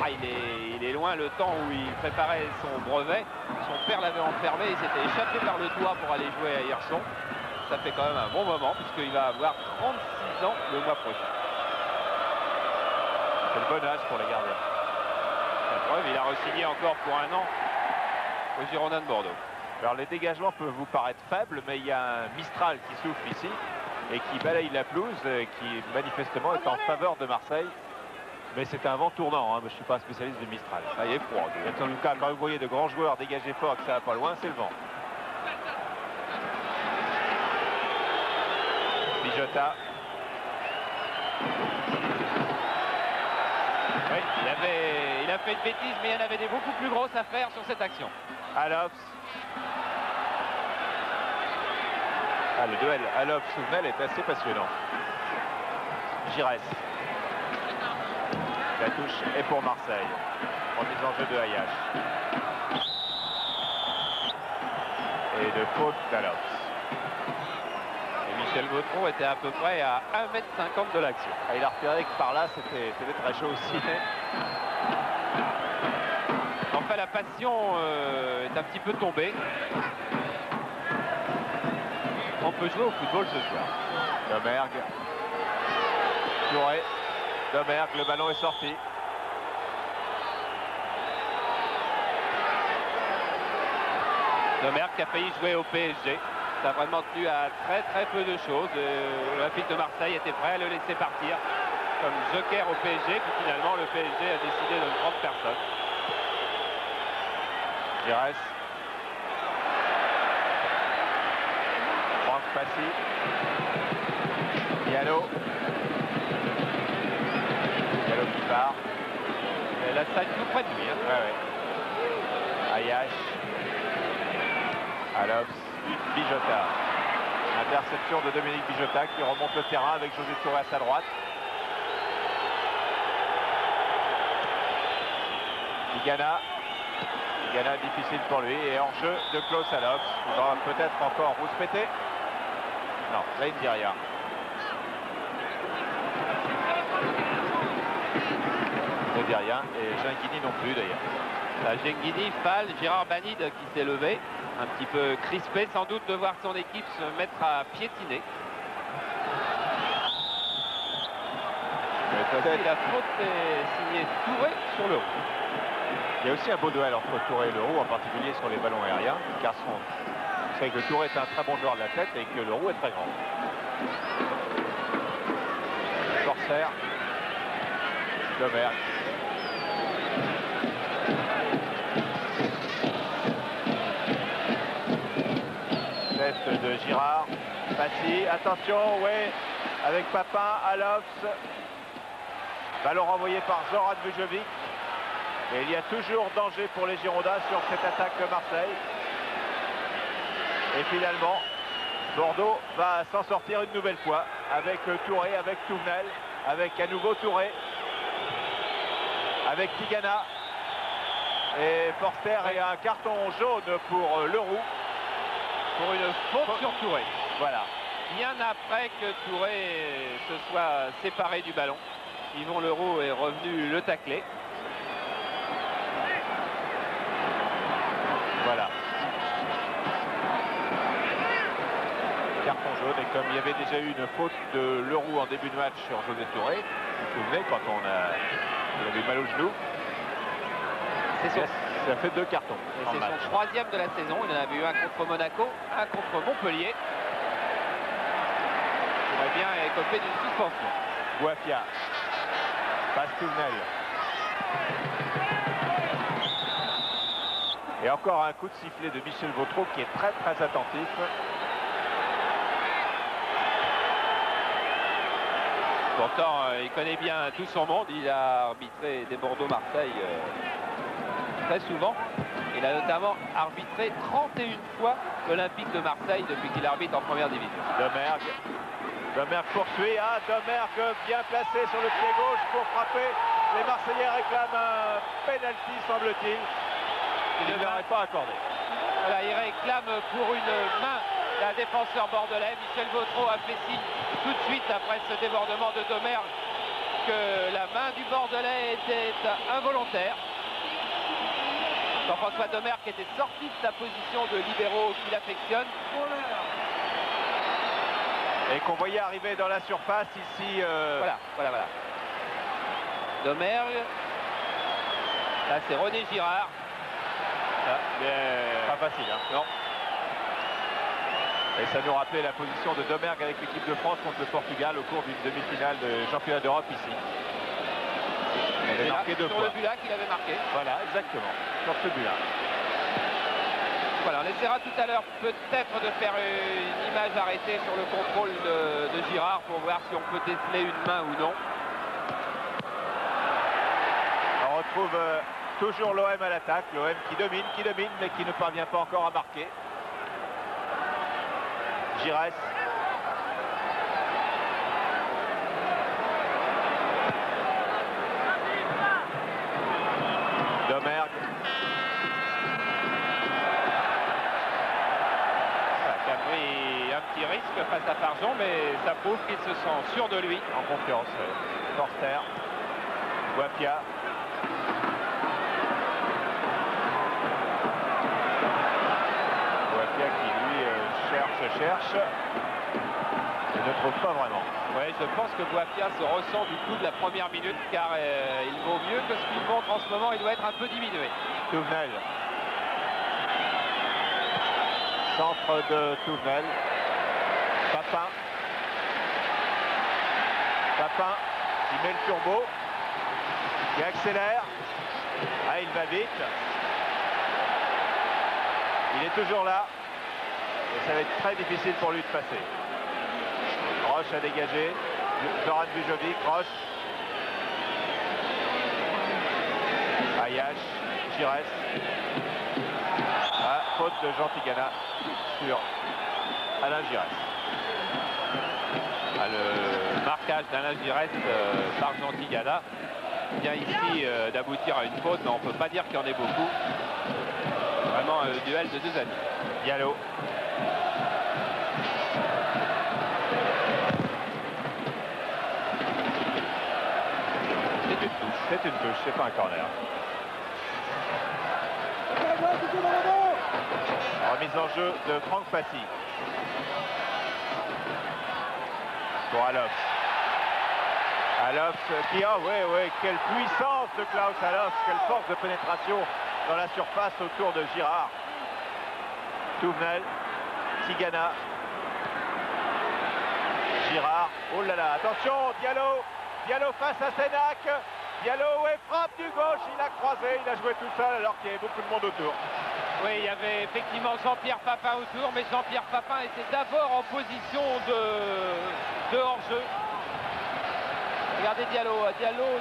Ah, il est loin le temps où il préparait son brevet. Son père l'avait enfermé, il s'était échappé par le toit pour aller jouer à Hirson. Ça fait quand même un bon moment puisqu'il va avoir 36 ans le mois prochain. C'est le bon âge pour les gardiens. La preuve, il a re-signé encore pour un an au Girondins de Bordeaux. Alors les dégagements peuvent vous paraître faibles, mais il y a un Mistral qui souffle ici et qui balaye la pelouse, qui manifestement est en faveur de Marseille. Mais c'est un vent tournant, hein. Je ne suis pas un spécialiste du Mistral. Ça y est, froid. En tout cas, quand vous voyez de grands joueurs dégager fort et que ça va pas loin, c'est le vent. Bijota. Oui, il a fait une bêtise, mais il y en avait des beaucoup plus grosses à faire sur cette action. Alops. Ah, le duel Alops-Touvenel est assez passionnant. Giresse. La touche est pour Marseille. Remise en jeu de Ayash. Et de faute d'Alops. Et Michel Vautreau était à peu près à 1,50 m de l'action. Ah, il a repéré que par là, c'était très chaud aussi. Enfin, la passion est un petit peu tombée. On peut jouer au football ce soir. Domergue. Touré. Domergue, le ballon est sorti. Domergue qui a failli jouer au PSG. Ça a vraiment tenu à très peu de choses. L'Olympique de Marseille était prêt à le laisser partir comme joker au PSG. Puis finalement, le PSG a décidé de ne prendre personne. Giresse. Franck Passy. Diallo. Diallo qui part. Et la salle tout près de lui. Hein. Ouais. Ayash. Alops. Bijota. Interception de Dominique Bijota qui remonte le terrain avec José Touré à sa droite. Tigana. Tigana difficile pour lui et en jeu de Klaus Alops. Il va peut-être encore rouspéter. Non, là il ne dit rien. disait rien. Et Genghini non plus d'ailleurs. Genghini, Fall, Gérard Banide qui s'est levé. Un petit peu crispé sans doute de voir son équipe se mettre à piétiner. La faute est signée Touré sur le roux. Il y a aussi un beau duel entre Touré et Leroux, en particulier sur les ballons aériens, car vous savez que Touré est un très bon joueur de la tête et que Leroux est très grand. Corsaire, Domergue. Tête de Girard, Passy, attention, ouais, avec Papin, Alofs. Ballon renvoyé par Zoran Vujovic. Et il y a toujours danger pour les Girondins sur cette attaque de Marseille. Et finalement, Bordeaux va s'en sortir une nouvelle fois avec Touré, avec Touvenel, avec à nouveau Touré, avec Tigana. Et Forster et un carton jaune pour Leroux. Pour une faute sur Touré. Voilà. Bien après que Touré se soit séparé du ballon. Yvon Leroux est revenu le tacler. Voilà. Carton jaune, et comme il y avait déjà eu une faute de Leroux en début de match sur José Touré, vous vous souvenez, quand il avait mal au genou, ça fait 2 cartons. C'est son 3e de la saison. Il en avait eu un contre Monaco, un contre Montpellier. Il pourrait bien écoper d'une suspension. Guafia. Passe Touvenel. Et encore un coup de sifflet de Michel Vautreau qui est très très attentif. Pourtant, il connaît bien tout son monde. Il a arbitré des Bordeaux-Marseille très souvent. Il a notamment arbitré 31 fois l'Olympique de Marseille depuis qu'il arbitre en première division. Domergue. Domergue poursuit. Ah, Domergue bien placé sur le pied gauche pour frapper. Les Marseillais réclament un penalty, semble-t-il. Il ne leur est pas accordé. Voilà, il réclame pour une main d'un défenseur bordelais. Michel Vautreau a fait signe tout de suite après ce débordement de Domergue que la main du Bordelais était involontaire. Jean-François Domergue était sorti de sa position de libéraux qu'il affectionne. Et qu'on voyait arriver dans la surface ici. Voilà. Domergue. Là, c'est René Girard. Pas facile, hein. Non. Et ça nous rappelait la position de Domergue avec l'équipe de France contre le Portugal au cours d'une demi-finale de championnat d'Europe ici. Il avait marqué 2 points. Sur le but là qu'il avait marqué. Voilà, exactement. Sur ce but là. Voilà, on essaiera tout à l'heure peut-être de faire une image arrêtée sur le contrôle de Girard pour voir si on peut déceler une main ou non. On retrouve toujours l'OM à l'attaque. L'OM qui domine, mais qui ne parvient pas encore à marquer. Giresse. Domergue. Qui a pris un petit risque face à Farjon, mais ça prouve qu'il se sent sûr de lui. En confiance. Forster. Guafia. Qui lui cherche et ne trouve pas vraiment. Oui, je pense que Guafia se ressent du coup de la première minute car il vaut mieux que ce qu'il montre en ce moment. Il doit être un peu diminué. Touvenel. Centre de Touvenel. Papin qui met le turbo, qui accélère. Ah, il va vite. Il est toujours là. Et ça va être très difficile pour lui de passer. Roche a dégagé. Zoran Vujovic, Roche. Ayash, Giresse. Ah, faute de Jean Tigana sur Alain Giresse. Ah, le marquage d'Alain Giresse par Jean Tigana vient ici d'aboutir à une faute, mais on ne peut pas dire qu'il y en ait beaucoup. Vraiment un duel de 2 amis. Diallo. C'est une touche. C'est une touche, c'est pas un corner. Remise en jeu de Franck Passy. Pour Alofs. Alofs qui a, oui, quelle puissance de Klaus Alofs, quelle force de pénétration dans la surface autour de Girard. Touvenel, Tigana. Girard, oh là là, attention, Diallo face à Sénac. Diallo et frappe du gauche, il a croisé, il a joué tout seul alors qu'il y avait beaucoup de monde autour. Oui, il y avait effectivement Jean-Pierre Papin autour, mais Jean-Pierre Papin était d'abord en position de hors-jeu. Regardez Diallo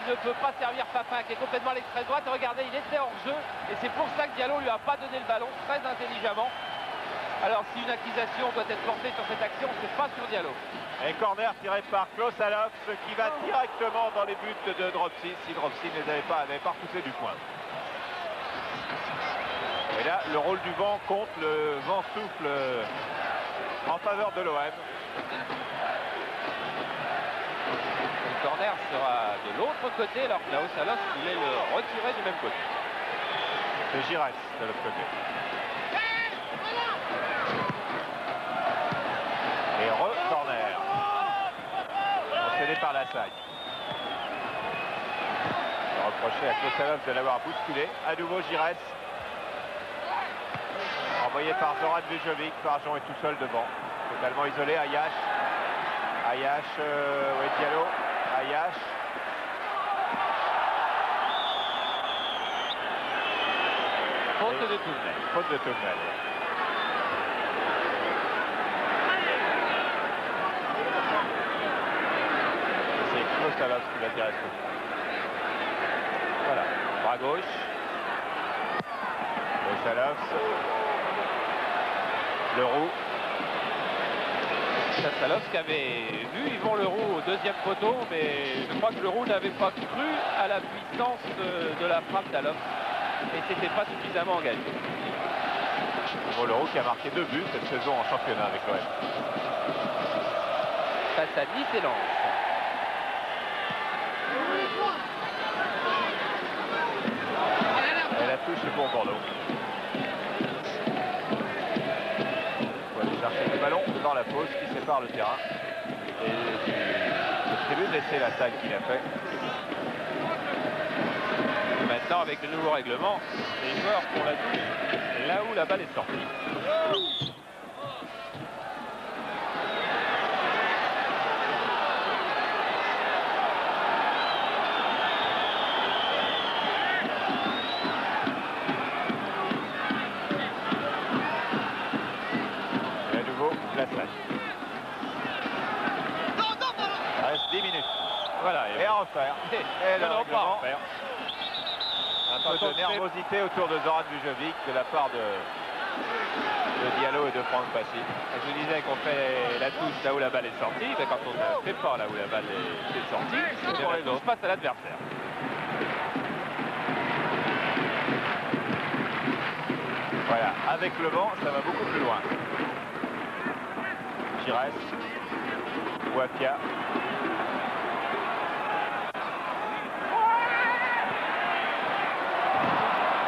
ne peut pas servir Papin qui est complètement à l'extrême droite. Regardez, il était hors-jeu et c'est pour ça que Diallo lui a pas donné le ballon très intelligemment. Alors si une accusation doit être portée sur cette action, c'est pas sur Diallo. Et corner tiré par Klaus Alofs qui va directement dans les buts de Dropsy. Si Dropsy n'avait pas repoussé du point. Et là, le rôle du vent compte, le vent souffle en faveur de l'OM. Le corner sera de l'autre côté alors que Klaus Alofs voulait le retirer du même côté. C'est Giresse de l'autre côté. Et re-corner. Concédé par la Sagne. Reproché à Klaus Alofs de l'avoir bousculé. À nouveau Giresse. Envoyé par Zoran Vejovic. Farjon est tout seul devant. Totalement isolé. Ayash. Diallo. Ayash. Faute de Touvenel. Faute de Touvenel. C'est Klaus Alofs qui va tirer ce coup. Voilà. Bras gauche. Klaus Alofs. Leroux. Alofs qui avait vu Yvon Leroux au deuxième poteau, mais je crois que Leroux n'avait pas cru à la puissance de la frappe d'Alofs et c'était pas suffisamment engagé. Yvon Leroux qui a marqué 2 buts cette saison en championnat avec l'OM. Face à Nice et Lens. Et la touche est pour Bordeaux. Chercher le ballon dans la pause qui sépare le terrain et le tribune laisser la salle qu'il a fait. Maintenant avec le nouveau règlement, les joueurs font la touche là où la balle est sortie. Ça reste 10 minutes. Voilà, et à refaire. Et non, pas à refaire. Un peu de nervosité autour de Zoran Vujovic de la part de Diallo et de Franck Passy. Je vous disais qu'on fait la touche là où la balle est sortie, mais quand on ne fait pas là où la balle est sortie, on passe à l'adversaire. Voilà, avec le vent, ça va beaucoup plus loin. Giresse, Bouafia.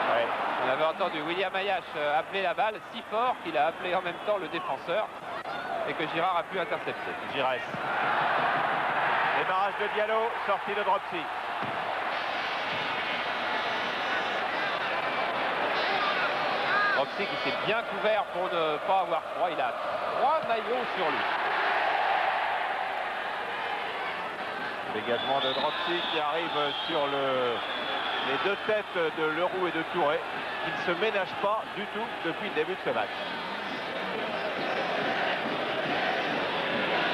Ouais. On avait entendu William Ayash appeler la balle si fort qu'il a appelé en même temps le défenseur et que Girard a pu intercepter. Giresse. Démarrage de Diallo, sortie de Dropsy. Dropsy qui s'est bien couvert pour ne pas avoir froid. Il a 3 maillots sur lui. Dégagement de Dropsy qui arrive sur les deux têtes de Leroux et de Touré, qui ne se ménagent pas du tout depuis le début de ce match.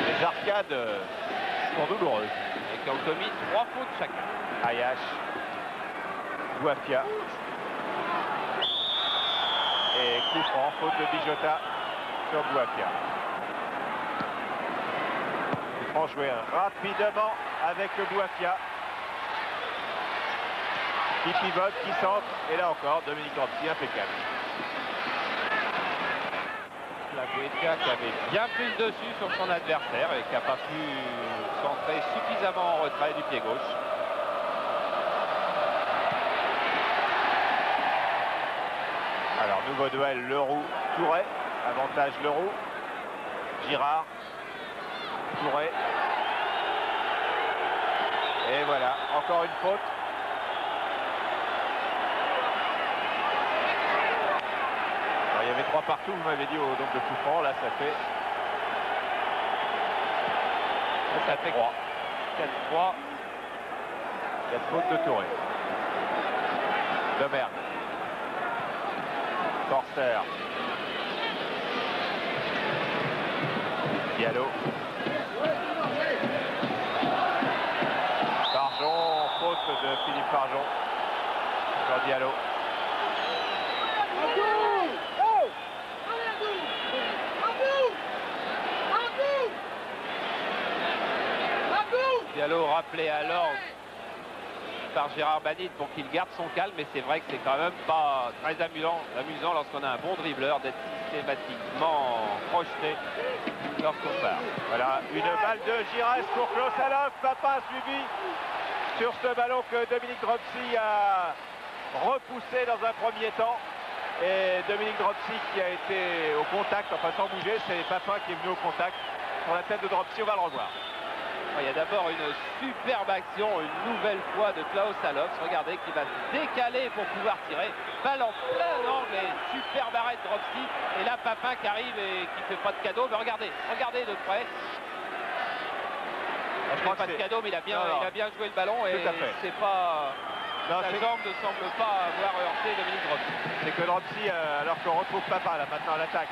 Les arcades sont douloureuses. Et qui ont commis 3 fautes chacun. Ayash, Bouafia. Et coup franc, faute de Bijota sur Bouafia. Coup franc joué rapidement avec le Bouafia. Qui pivote, qui centre. Et là encore, Dominique Dropsy impeccable. La Bouafia qui avait bien pris le dessus sur son adversaire et qui n'a pas pu centrer suffisamment en retrait du pied gauche. Nouveau duel, Leroux-Touré. Avantage Leroux. Girard. Touré. Et voilà, encore une faute. Alors, il y avait 3 partout, vous m'avez dit au nombre de coups francs. Là, ça fait 3. 4-3. 4 fautes de Touré. Domergue. Corsair. Diallo. Farjon, faute de Philippe Farjon sur Diallo. Diallo rappelé à l'ordre par Gérard Banit pour qu'il garde son calme, mais c'est vrai que c'est quand même pas très amusant lorsqu'on a un bon dribbleur d'être systématiquement projeté lorsqu'on part. Voilà, une balle de Giresse pour Klossalov. Papin suivi sur ce ballon que Dominique Dropsy a repoussé dans un premier temps. Et Dominique Dropsy qui a été au contact, enfin sans bouger, c'est Papin qui est venu au contact sur la tête de Dropsy. On va le revoir. Il y a d'abord une superbe action, une nouvelle fois de Klaus Allofs. Regardez qui va se décaler pour pouvoir tirer. Balle en plein angle et superbe arrêt de Dropsy. Et là Papin qui arrive et qui fait pas de cadeau. Mais regardez de près. Il fait pas de cadeau, mais il a bien joué le ballon et c'est pas. Non, sa jambe ne semble pas avoir heurté Dominique Dropsy. C'est que Dropsy, alors qu'on retrouve Papin là maintenant à l'attaque.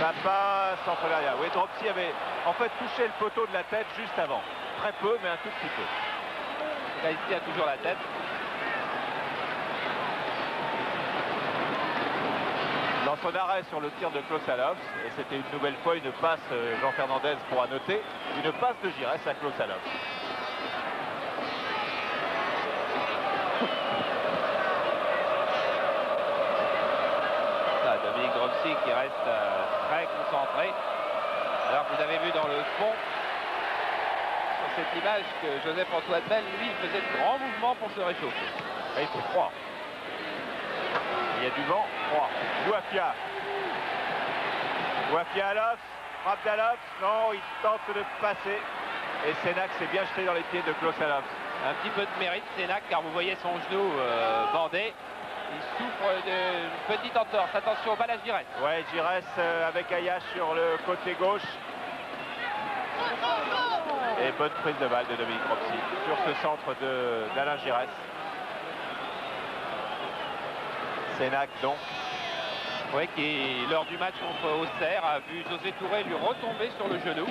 Papin centre derrière. Oui, Dropsy avait en fait touché le poteau de la tête juste avant. Très peu, mais un tout petit peu. Là, ici, a toujours la tête. Dans son arrêt sur le tir de Klossalov, et c'était une nouvelle fois une passe, Jean Fernandez pourra noter, une passe de Giresse à Klossalov. Dominique Dropsy qui reste très concentré. Alors vous avez vu dans le fond, sur cette image, que Joseph-Antoine Bell, lui, faisait de grands mouvements pour se réchauffer. Et il fait froid. Il y a du vent, froid. Bouafia Allofs, frappe d'Allofs. Non, il tente de passer. Et Sénac s'est bien jeté dans les pieds de Klossalov. Un petit peu de mérite, Sénac, car vous voyez son genou bandé. Il souffre d'une petite entorse. Attention, balle à Giresse. Ouais, Giresse avec Ayash sur le côté gauche. Et bonne prise de balle de Dominique Dropsy sur ce centre d'Alain Giresse. Sénac donc. Oui, qui lors du match contre Auxerre a vu José Touré lui retomber sur le genou.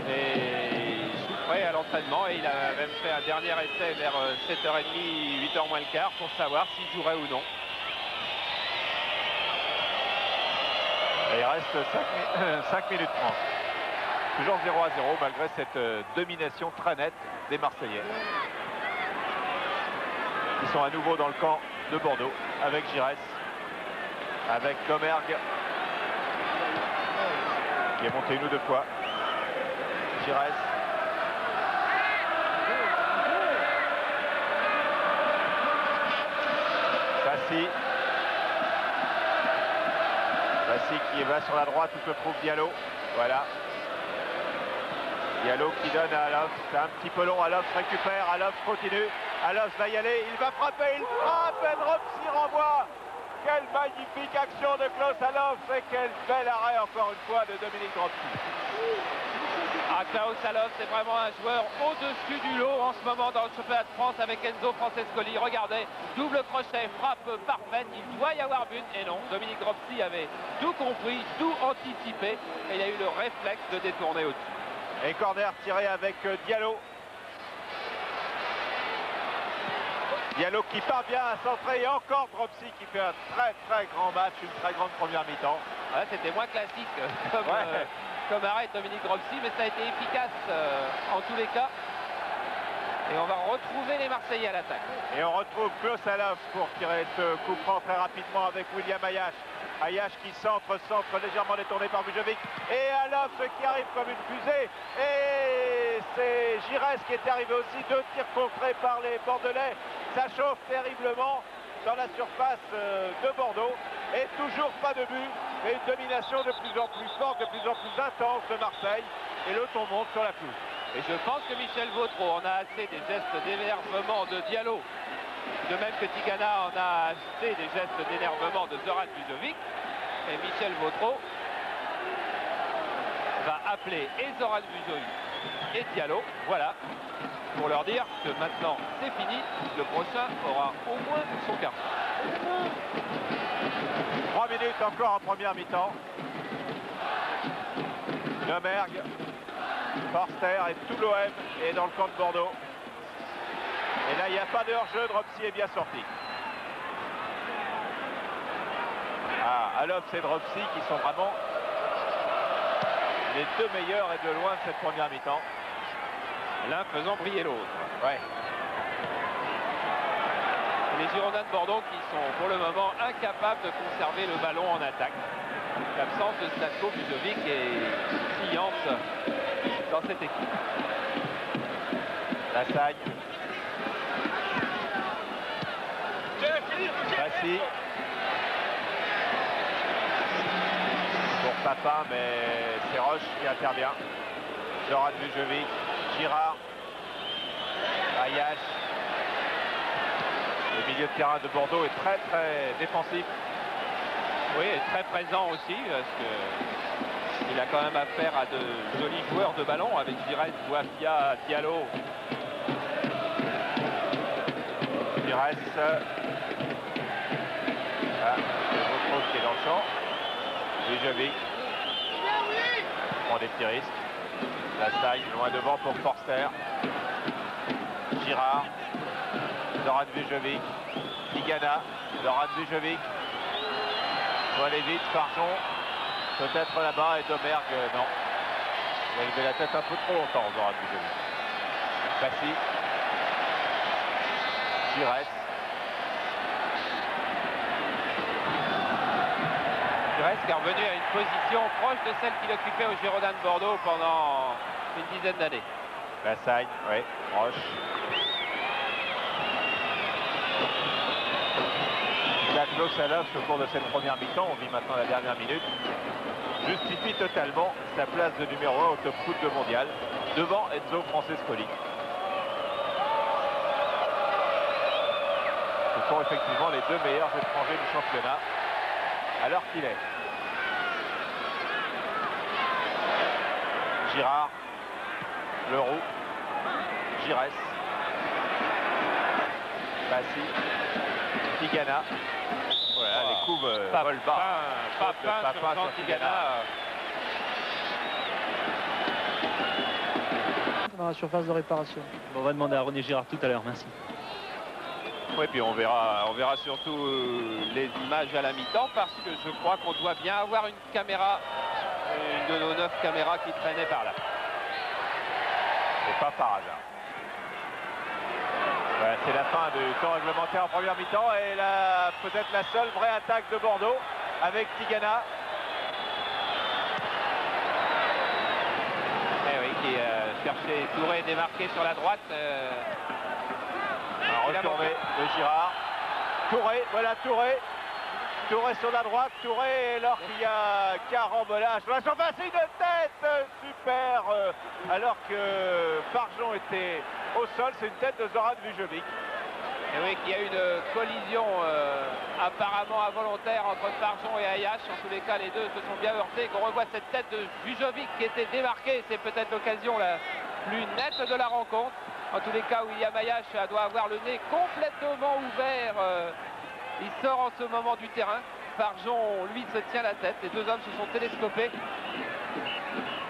Et il souffrait à l'entraînement et il a même fait un dernier essai vers 7h30, 8h moins le quart pour savoir s'il jouerait ou non. Et il reste 5 minutes 30. Toujours 0-0 malgré cette domination très nette des Marseillais. Ils sont à nouveau dans le camp de Bordeaux avec Giresse, avec Domergue qui est monté une ou deux fois. Giresse. Fassi qui va sur la droite où se trouve Diallo. Voilà. Diallo qui donne à Allofs. C'est un petit peu long. Allofs récupère. Allofs continue. Allofs va y aller. Il va frapper. Il frappe. Et Dropsy renvoie. Quelle magnifique action de Klaus Allofs. Et quel bel arrêt encore une fois de Dominique Dropsy. Ah, Klaus Allofs, c'est vraiment un joueur au-dessus du lot en ce moment dans le championnat de France avec Enzo Francescoli. Regardez, double crochet, frappe parfaite, il doit y avoir but. Et non, Dominique Dropsy avait tout compris, tout anticipé. Et il a eu le réflexe de détourner au-dessus. Et corner tiré avec Diallo. Diallo qui parvient à centrer et encore Dropsy qui fait un très grand match, une très grande première mi-temps. Voilà, c'était moins classique comme arrêt de Dominique Dropsy, mais ça a été efficace en tous les cas. Et on va retrouver les Marseillais à l'attaque. Et on retrouve Klaus Allofs pour tirer ce coup franc très rapidement avec William Ayash. Ayash qui centre légèrement détourné par Bujovic. Et Allofs qui arrive comme une fusée. Et c'est Giresse qui est arrivé aussi. 2 tirs contrés par les Bordelais. Ça chauffe terriblement. dans la surface de Bordeaux. Et toujours pas de but, mais une domination de plus en plus forte, de plus en plus intense de Marseille. Et le ton monte sur la pelouse. Et je pense que Michel Vautreau en a assez des gestes d'énervement de Diallo. De même que Tigana en a assez des gestes d'énervement de Zoran Vujovic. Et Michel Vautreau va appeler et Zoran Vujovic et Diallo. Voilà, pour leur dire que maintenant c'est fini. Le prochain aura au moins son quart. 3 minutes encore en première mi-temps. Lemergue, Forster et tout l'OM est dans le camp de Bordeaux. Et là, il n'y a pas de hors-jeu, Dropsy est bien sorti. Ah, Alops et Dropsy qui sont vraiment les deux meilleurs et de loin de cette première mi-temps. L'un faisant briller l'autre. Ouais. Les Girondins de Bordeaux qui sont pour le moment incapables de conserver le ballon en attaque. L'absence de Slatko Vujovic est criante dans cette équipe. Lassagne. Bassi. Pour Papin, mais c'est Roche qui intervient. Zoran Vujovic, Girard, Ayash. Le milieu de terrain de Bordeaux est très très défensif. Oui, et très présent aussi, parce qu'il a quand même affaire à de jolis joueurs de ballon avec Giresse, Boafia, Diallo. Giresse. Ah, c'est Vautreau qui est dans le champ. Vujovic. Prend des petits risques. Lassagne loin devant pour Forster. Girard. Zoran Vujovic. Tigana. Zoran Vujovic. Doit aller vite. Farjon. Peut-être là-bas. Et Domergue, non. Il a levé la tête un peu trop longtemps, Zoran Vujovic. Bassi. Giresse. Giresse qui est revenu à une position proche de celle qu'il occupait au Girondins de Bordeaux pendant une dizaine d'années. Lassagne, oui. Roche. Laszlo Salov, au cours de cette première mi-temps, on vit maintenant la dernière minute, justifie totalement sa place de numéro 1 au top foot de mondial, devant Enzo Francescoli. Ce sont effectivement les deux meilleurs étrangers du championnat, alors qu'il est. Girard, Leroux, Giresse, Bassi, Tigana. Voilà, les coups volent bas. Papin sur Tigana. Dans la surface de réparation. Bon, on va demander à René Girard tout à l'heure, merci. Oui, puis on verra surtout les images à la mi-temps parce que je crois qu'on doit bien avoir une caméra, une de nos 9 caméras qui traînait par là. Et pas par hasard. Voilà, c'est la fin du temps réglementaire en première mi-temps et là peut-être la seule vraie attaque de Bordeaux avec Tigana. Eh oui, qui cherchait Touré démarqué sur la droite. Retourné de Girard. Touré, voilà Touré. Touré sur la droite, Touré, alors qu'il y a carambolage sur la surface, une tête, super, alors que Farjon était au sol, c'est une tête de Zoran Vujovic. Et oui, qu'il y a eu une collision apparemment involontaire entre Farjon et Ayash. En tous les cas, les deux se sont bien heurtés. Qu'on revoit cette tête de Vujovic qui était démarquée, c'est peut-être l'occasion la plus nette de la rencontre. En tous les cas, William Ayash doit avoir le nez complètement ouvert. Il sort en ce moment du terrain. Farjon, lui, se tient la tête. Les deux hommes se sont télescopés.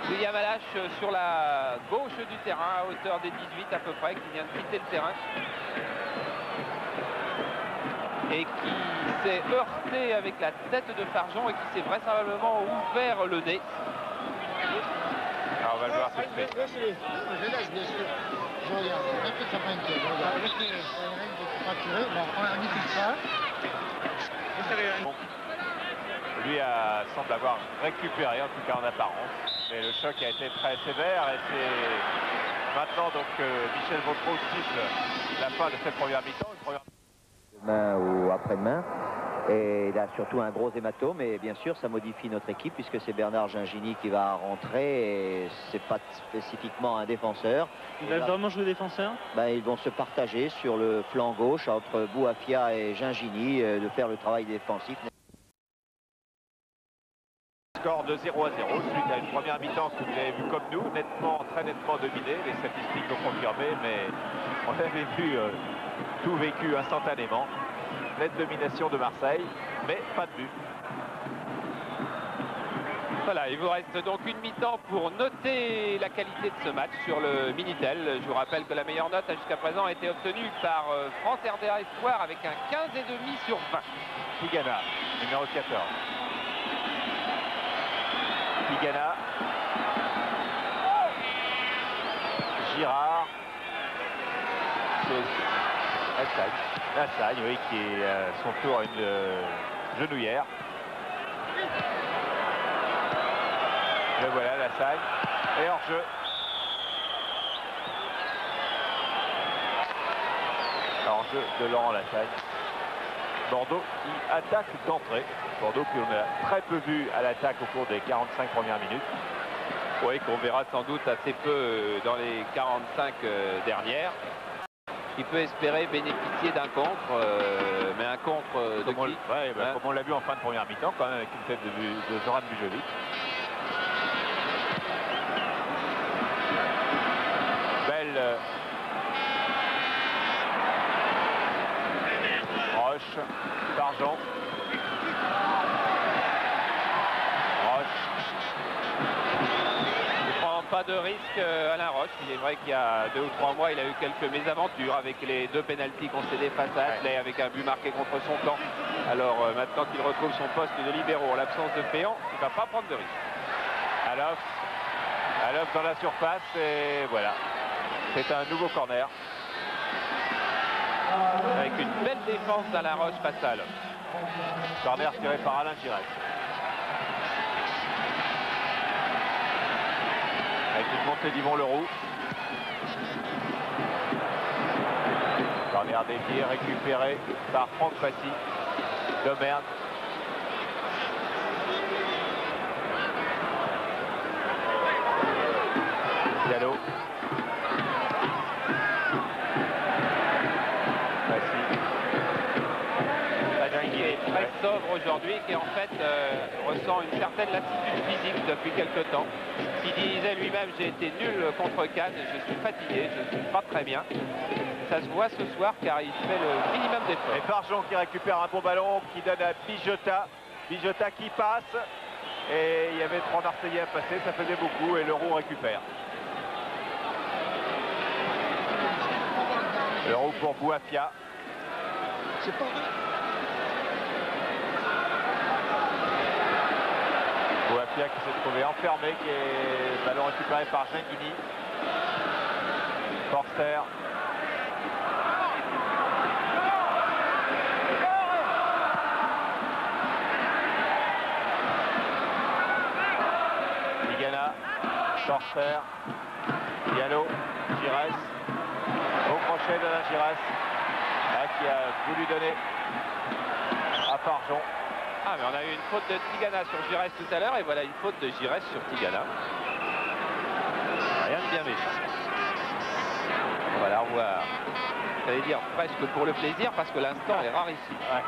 William Ayash sur la gauche du terrain, à hauteur des 18 à peu près, qui vient de quitter le terrain. Et qui s'est heurté avec la tête de Farjon et qui s'est vraisemblablement ouvert le nez. Alors on va le voir tout de suite. Je laisse, bien sûr. Je regarde. Après, ça prend une tête. Je regarde. On n'y touche pas. Bon. Lui semble avoir récupéré, en tout cas en apparence. Mais le choc a été très sévère et c'est maintenant donc Michel Vautreau siffle la fin de cette première mi-temps. Demain ou après-demain. Et il a surtout un gros hématome, et bien sûr ça modifie notre équipe puisque c'est Bernard Gingini qui va rentrer et c'est pas spécifiquement un défenseur. Il va vraiment jouer défenseur? Ils vont se partager sur le flanc gauche entre Bouafia et Gingini de faire le travail défensif. Score de 0-0 suite à une première mi-temps que vous avez vu comme nous, très nettement dominée. Les statistiques l'ont confirmé, mais on avait vu tout vécu instantanément. Nette domination de Marseille, mais pas de but. Voilà, il vous reste donc une mi-temps pour noter la qualité de ce match sur le Minitel. Je vous rappelle que la meilleure note jusqu'à présent a été obtenue par France RDA Espoir avec un 15,5 sur 20. Tigana, numéro 14. Tigana. Girard. Lassagne, oui, qui est son tour à une genouillère. Le voilà, Lassagne. Et hors-jeu. Hors-jeu de Laurent Lassagne. Bordeaux qui attaque d'entrée. Bordeaux que l'on a très peu vu à l'attaque au cours des 45 premières minutes. Oui, qu'on verra sans doute assez peu dans les 45 dernières. Qui peut espérer bénéficier d'un contre, mais un contre de qui comme on l'a vu en fin de première mi-temps, quand même, avec une tête de Zoran Bujovic. Belle Roche, Sargent. Pas de risque Alain Roche. Il est vrai qu'il y a 2 ou 3 mois, il a eu quelques mésaventures avec les 2 pénaltys concédés face à Atley, avec un but marqué contre son camp. Alors maintenant qu'il retrouve son poste de libéraux en l'absence de Péan, il ne va pas prendre de risque. Alof dans la surface et voilà. C'est un nouveau corner. Avec une belle défense d'Alain Roche face à Alof. Corner tiré par Alain Giresse. Avec une montée d'Yvon Leroux. Corner dévié, récupéré par Franck Passy. Domerne. Diallo. Passy. Qui est très sobre aujourd'hui, qui en fait ressent une certaine lassitude physique depuis quelques temps. Il disait lui-même: j'ai été nul contre Cannes, je suis fatigué, je ne suis pas très bien. Ça se voit ce soir car il fait le minimum d'effort. Et Farjon qui récupère un bon ballon, qui donne à Bijota. Bijota qui passe. Et il y avait 3 Marseillais à passer, ça faisait beaucoup et Leroux récupère. Leroux pour Bouafia. C'est pas vrai. Bouafia qui s'est trouvé enfermé, qui est ballon récupéré par Gingini. Forster. Tigana. Forster. Diallo. Giresse. Au crochet d'Alain Giresse. Là qui a voulu donner à Farjon. Ah, mais on a eu une faute de Tigana sur Giresse tout à l'heure et voilà une faute de Giresse sur Tigana. Rien de bien méchant. On va la revoir. J'allais dire presque pour le plaisir parce que l'instant est rare ici. Ouais.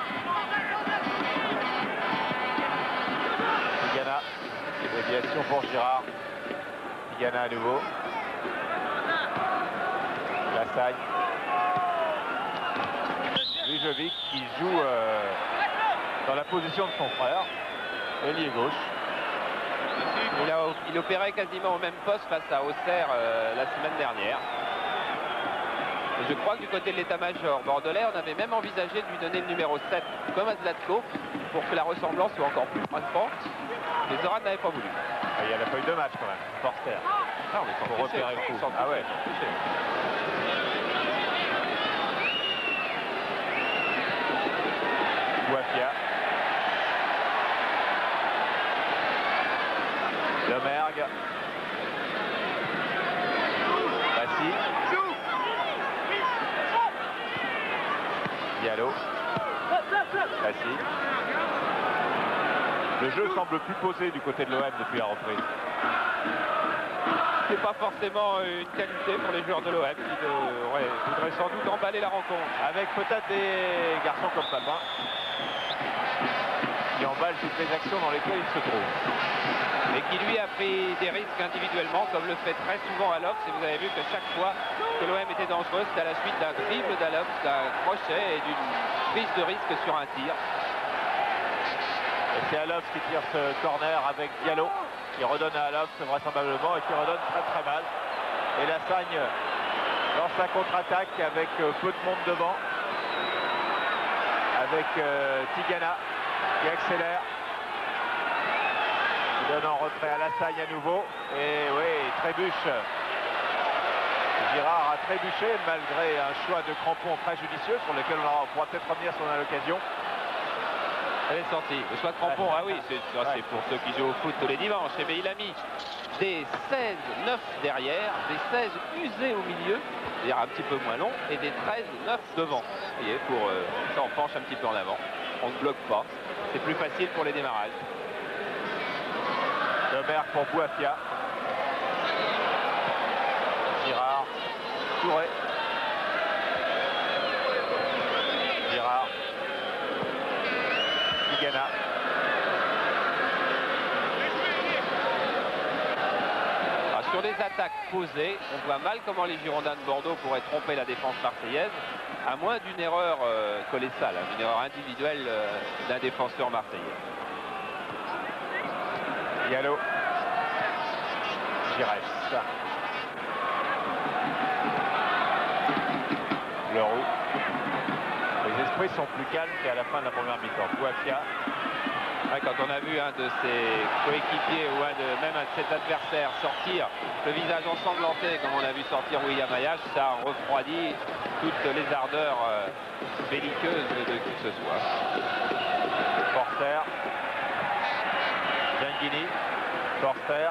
Tigana. Déviation pour Girard. Tigana à nouveau. Lassagne. Bujovic qui joue dans la position de son frère, ailier gauche. Il opérait quasiment au même poste face à Auxerre la semaine dernière. Et je crois que du côté de l'état-major bordelais, on avait même envisagé de lui donner le numéro 7 comme à Zlatko pour que la ressemblance soit encore plus frappante. Mais Zoran n'avait pas voulu. Il n'y a pas eu de match quand même, Forster. Ah, on est pour repérer le coup. Ah ouais. Bouafia. Lemergue. Passy. Diallo. Facile. Le jeu semble plus posé du côté de l'OM depuis la reprise. C'est pas forcément une qualité pour les joueurs de l'OM qui voudraient sans doute emballer la rencontre. Avec peut-être des garçons comme Papin qui emballent toutes les actions dans lesquelles il se trouve. Et qui lui a pris des risques individuellement, comme le fait très souvent Alops. Et vous avez vu que chaque fois que l'OM était dangereux, c'était à la suite d'un dribble d'Alops, d'un crochet et d'une prise de risque sur un tir. Et c'est Alops qui tire ce corner avec Diallo, qui redonne à Alops vraisemblablement et qui redonne très très mal. Et Lassagne lance sa contre-attaque avec peu de monde devant, avec Tigana qui accélère, qui donne en retrait à Lassagne à nouveau. Et oui, trébuche. Girard a trébuché malgré un choix de crampon très judicieux sur lequel on pourra peut-être revenir si on a l'occasion. Elle est sortie. Le choix de crampon, ah oui, c'est pour ceux qui jouent au foot tous les dimanches. Et bien, il a mis des 16-9 derrière, des 16 usés au milieu, c'est-à-dire un petit peu moins long, et des 13-9 devant. Vous voyez, pour ça, on penche un petit peu en avant. On ne bloque pas. C'est plus facile pour les démarrages. Lemergue pour Bouafia. Girard. Touré. Girard. Tigana. Sur les attaques posées, on voit mal comment les Girondins de Bordeaux pourraient tromper la défense marseillaise, à moins d'une erreur colossale, une erreur individuelle d'un défenseur marseillais. Diallo. Giresse. Leroux. Les esprits sont plus calmes qu'à la fin de la première mi-temps. Bouafia. Ouais, quand on a vu un de ses coéquipiers ou même un de ses adversaires sortir le visage ensanglanté, comme on a vu sortir William Ayash, ça a refroidi toutes les ardeurs belliqueuses de qui que ce soit. Forster. Gengini. Forster.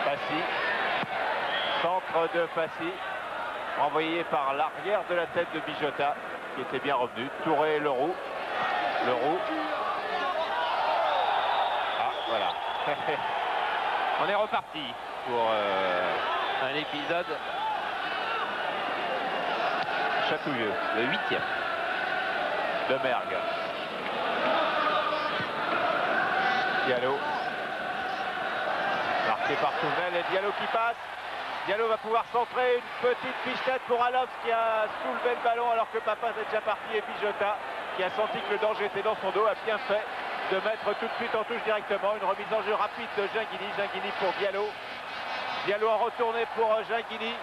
Passy. Centre de Passy. Envoyé par l'arrière de la tête de Bijota, qui était bien revenu. Touré et Leroux. Leroux. Ah, voilà. On est reparti pour un épisode Chatouilleux. le 8e. Lemergue. Diallo. Marqué par Touvenel et Diallo qui passe. Diallo va pouvoir centrer, une petite pichenette pour Alops qui a soulevé le ballon alors que Papin est déjà parti, et Bijota qui a senti que le danger était dans son dos a bien fait de mettre tout de suite en touche directement. Une remise en jeu rapide de Gengini. Gengini pour Diallo. Diallo en retournée pour Gengini.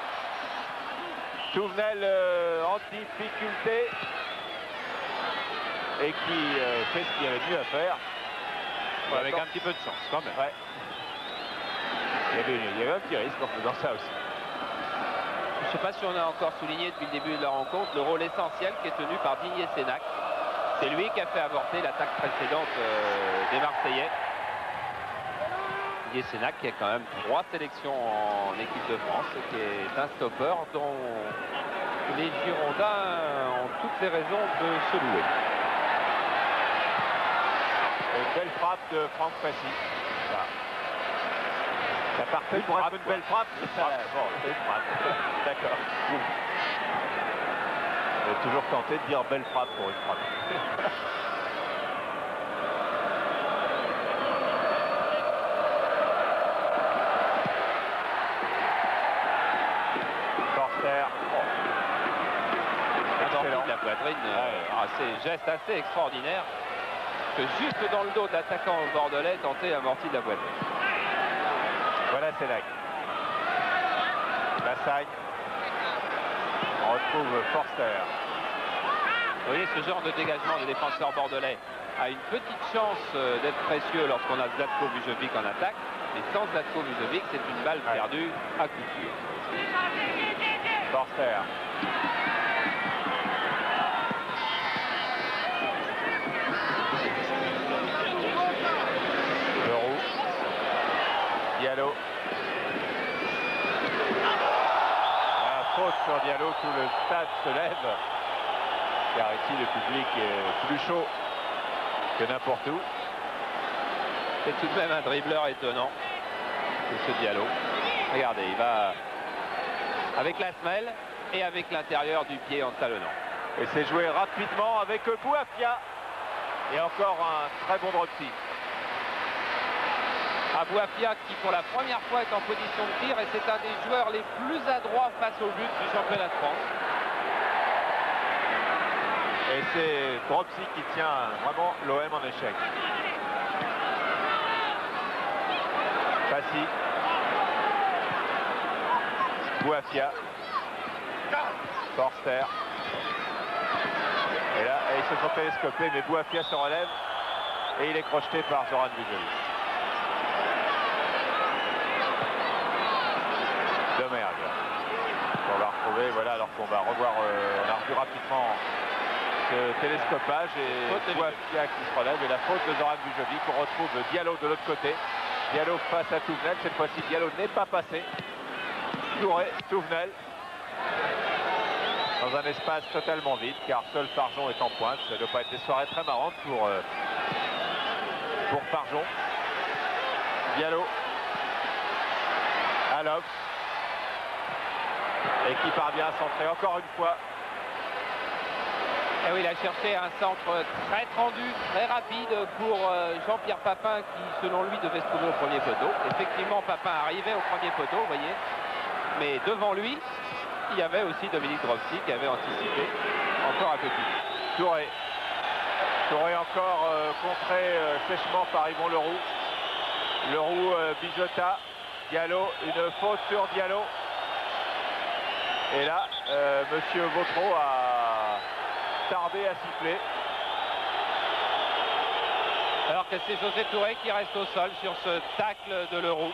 Touvenel en difficulté et qui fait ce qu'il avait mieux à faire. Ouais, avec un petit peu de chance quand même. Ouais. Il y avait un petit risque en faisant ça aussi. Je ne sais pas si on a encore souligné depuis le début de la rencontre le rôle essentiel qui est tenu par Didier Sénac. C'est lui qui a fait avorter l'attaque précédente des Marseillais. Didier Sénac qui a quand même 3 sélections en équipe de France, qui est un stopper dont les Girondins ont toutes les raisons de se louer. Une belle frappe de Franck Passy. Voilà. Ça partait pour être une belle frappe. Bon, c'est une frappe. D'accord. J'ai toujours tenté de dire belle frappe pour une frappe. Forster. Excellent. De la poitrine, geste assez extraordinaire que juste dans le dos de l'attaquant bordelais tentait amorti de la poitrine. Voilà Sénac. Lassagne. On retrouve Forster. Vous voyez, ce genre de dégagement des défenseurs bordelais a une petite chance d'être précieux lorsqu'on a Zlatko Vujovic en attaque. Mais sans Zlatko Vujovic, c'est une balle perdue à coup sûr. Forster. Leroux. Diallo. Faute sur Diallo, tout le stade se lève. car ici le public est plus chaud que n'importe où. C'est tout de même un dribbleur étonnant, c'est ce Diallo. Regardez, il va avec la semelle et avec l'intérieur du pied en talonnant. Et c'est joué rapidement avec Bouafia. Et encore un très bon drop-kick. Bouafia qui pour la première fois est en position de tir et c'est un des joueurs les plus adroits face au but du championnat de France. Et c'est Dropsy qui tient vraiment l'OM en échec. Passy. Bouafia. Forster. Et là, ils se sont télescopés, mais Bouafia se relève et il est crocheté par Zoran Bujovic. Domergue. On va retrouver, voilà, alors qu'on va revoir, on a revu rapidement ce télescopage et Bouafia qui se relève et la faute de Zoran Bujovic. On retrouve Diallo de l'autre côté. Diallo face à Touvenel. Cette fois-ci, Diallo n'est pas passé. Touré, Touvenel. Dans un espace totalement vide, car seul Farjon est en pointe. Ça ne doit pas être des soirées très marrantes pour Farjon. Diallo. Alox. Et qui parvient à centrer encore une fois. Et oui, il a cherché un centre très tendu, très rapide pour Jean-Pierre Papin qui, selon lui, devait se trouver au premier poteau. Effectivement, Papin arrivait au premier poteau, vous voyez. Mais devant lui, il y avait aussi Dominique Dropsy qui avait anticipé. Encore un peu plus. Touré. Touré encore contré sèchement par Yvon Leroux. Leroux Bijota. Diallo, une faute sur Diallo. Et là, monsieur Vautreau a tardé à siffler. Alors que c'est José Touré qui reste au sol sur ce tacle de Leroux.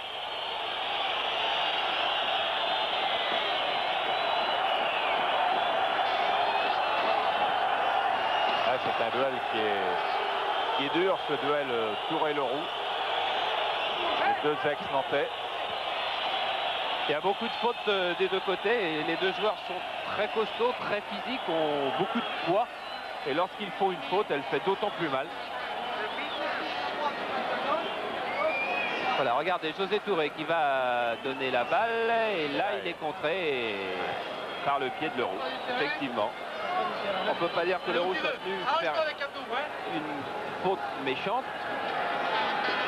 Là, c'est un duel qui est dur, ce duel Touré-Leroux. Les deux ex-nantais. Il y a beaucoup de fautes des deux côtés et les deux joueurs sont très costauds, très physiques, ont beaucoup de poids. Et lorsqu'ils font une faute, elle fait d'autant plus mal. Voilà, regardez, José Touré qui va donner la balle. Et là, il est contré par le pied de Leroux. Effectivement. On ne peut pas dire que Leroux soit venu faire une faute méchante.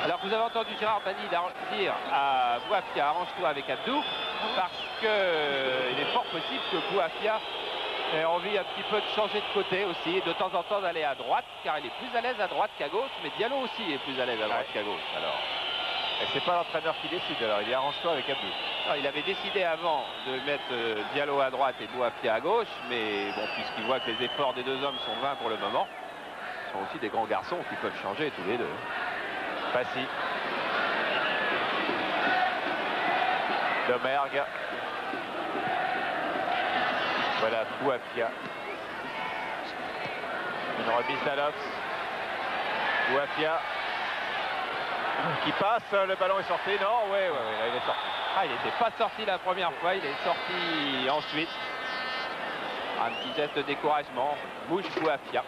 Alors que vous avez entendu Gérard Bani dire à Bouafia, arrange-toi avec Abdou, parce qu'il est fort possible que Bouafia ait envie un petit peu de changer de côté aussi, et de temps en temps d'aller à droite, car il est plus à l'aise à droite qu'à gauche, mais Diallo aussi est plus à l'aise à droite qu'à gauche. Alors. Et c'est pas l'entraîneur qui décide, alors il dit arrange-toi avec Abdou. Alors, il avait décidé avant de mettre Diallo à droite et Bouafia à gauche, mais bon, puisqu'il voit que les efforts des deux hommes sont vains pour le moment, ce sont aussi des grands garçons qui peuvent changer tous les deux. Passy. Domergue. Voilà Bouafia. Une remise d'Alox. Bouafia. Qui passe, le ballon est sorti. Non, oui, là, il est sorti. Ah, il n'était pas sorti la première fois, il est sorti ensuite. Un petit geste de découragement. Mouche Bouafia.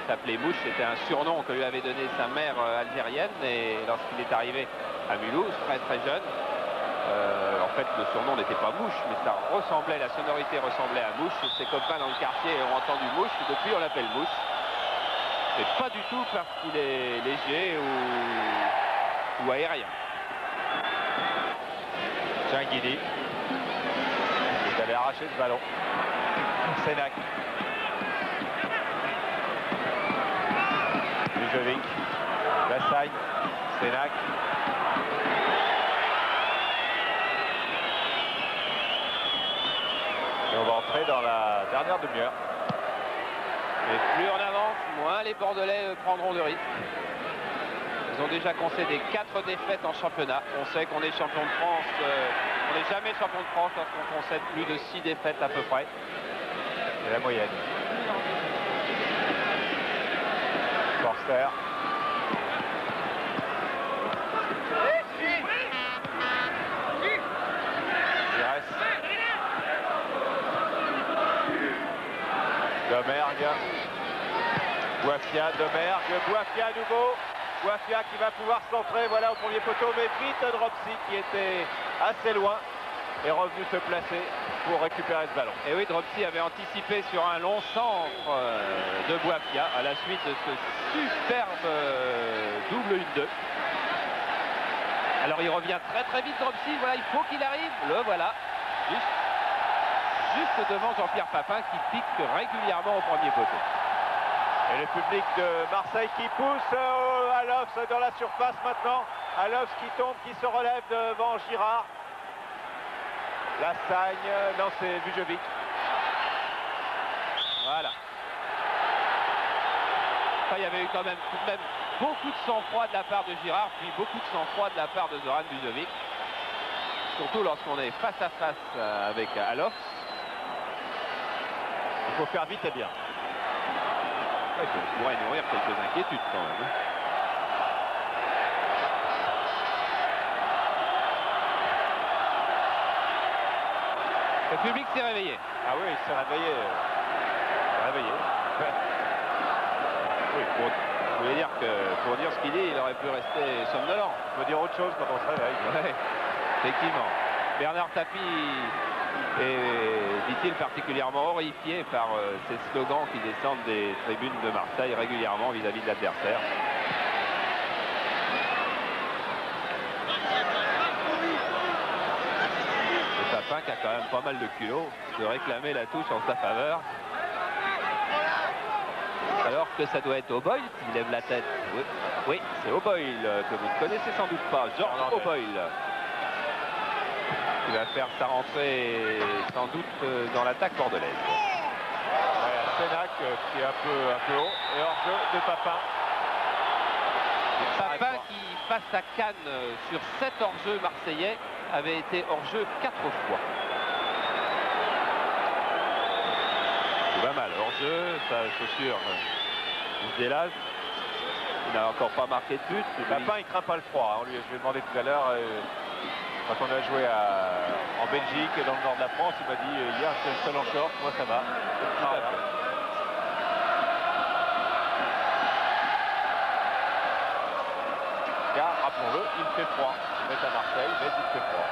S'appelait Mouche, c'était un surnom que lui avait donné sa mère algérienne, et lorsqu'il est arrivé à Mulhouse, très très jeune, en fait le surnom n'était pas Mouche, mais ça ressemblait, la sonorité ressemblait à Mouche, et ses copains dans le quartier ont entendu Mouche, et depuis on l'appelle Mouche. Mais pas du tout parce qu'il est léger ou aérien. Guidi. Il allait arracher ce ballon. Sénac. Bujovic. Lassagne. Sénac. Et on va entrer dans la dernière demi-heure. Et plus on avance, moins les Bordelais prendront de risques. Ils ont déjà concédé 4 défaites en championnat. On sait qu'on est champion de France. On n'est jamais champion de France lorsqu'on concède plus de 6 défaites à peu près. C'est la moyenne. Forster. Domergue. Bouafia, Domergue, Bouafia à nouveau. Bouafia qui va pouvoir centrer, voilà, au premier poteau, mais vite Dropsy qui était assez loin est revenu se placer pour récupérer ce ballon. Et oui, Dropsy avait anticipé sur un long centre de Bouafia à la suite de ce superbe double 1-2. Alors il revient très vite Dropsy, voilà, il faut qu'il arrive, le voilà, juste devant Jean-Pierre Papin qui pique régulièrement au premier poteau. Et le public de Marseille qui pousse Alofs dans la surface maintenant. Alofs qui tombe, qui se relève devant Girard. Lassagne, non c'est Vujovic. Voilà. Enfin, il y avait eu quand même tout de même beaucoup de sang-froid de la part de Girard, puis beaucoup de sang-froid de la part de Zoran Vujovic. Surtout lorsqu'on est face à face avec Alofs. Il faut faire vite et bien. Ouais, ça pourrait nourrir quelques inquiétudes quand même. Le public s'est réveillé. Ah oui, il s'est réveillé. Oui, vous voulez dire que pour dire ce qu'il dit, il aurait pu rester somnolent. Il faut dire autre chose quand on se réveille. Ouais, effectivement. Bernard Tapie est, dit-il, particulièrement horrifié par ces slogans qui descendent des tribunes de Marseille régulièrement vis-à-vis de l'adversaire. Et Papin qui a quand même pas mal de culot de réclamer la touche en sa faveur. Alors que ça doit être O'Boyle qui lève la tête. Oui, c'est O'Boyle que vous ne connaissez sans doute pas, George O'Boyle. Qui va faire sa rentrée sans doute dans l'attaque bordelaise. Sénac qui est un peu haut et hors-jeu de Papin. Papin qui, face à Cannes, sur 7 hors-jeux marseillais, avait été hors-jeu 4 fois. Tout va mal, hors-jeu, sa chaussure se délace. Il n'a encore pas marqué de but. Papin, il craint pas le froid. Je lui ai demandé tout à l'heure, quand on a joué en Belgique et dans le nord de la France, il m'a dit hier c'est le seul en short, moi ça va. Car rappelons-le, il fait froid. Ils mettent à Marseille, mais il fait froid.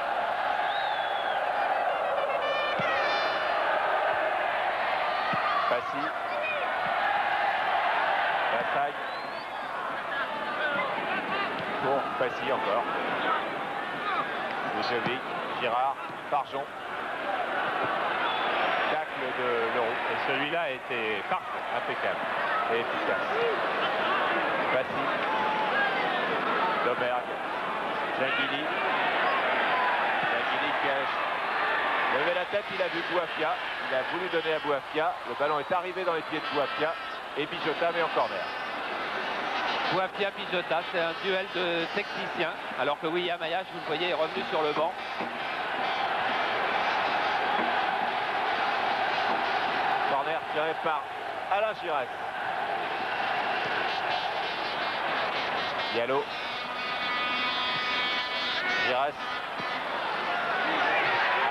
Passy. Lassagne. Pour Passy encore. Vujovic, Girard, Farjon. Tacle de Leroux. Et celui-là a été parfait, impeccable et efficace. Passy. Domergue. Ginguini. Ginguini qui a levé la tête, il a vu Bouafia. Il a voulu donner à Bouafia. Le ballon est arrivé dans les pieds de Bouafia. Et Bijota met en corner. Bouafia Bijota, c'est un duel de techniciens. Alors que William Ayash, vous le voyez, est revenu sur le banc. Corner tiré par Alain Giresse. Diallo. Giresse.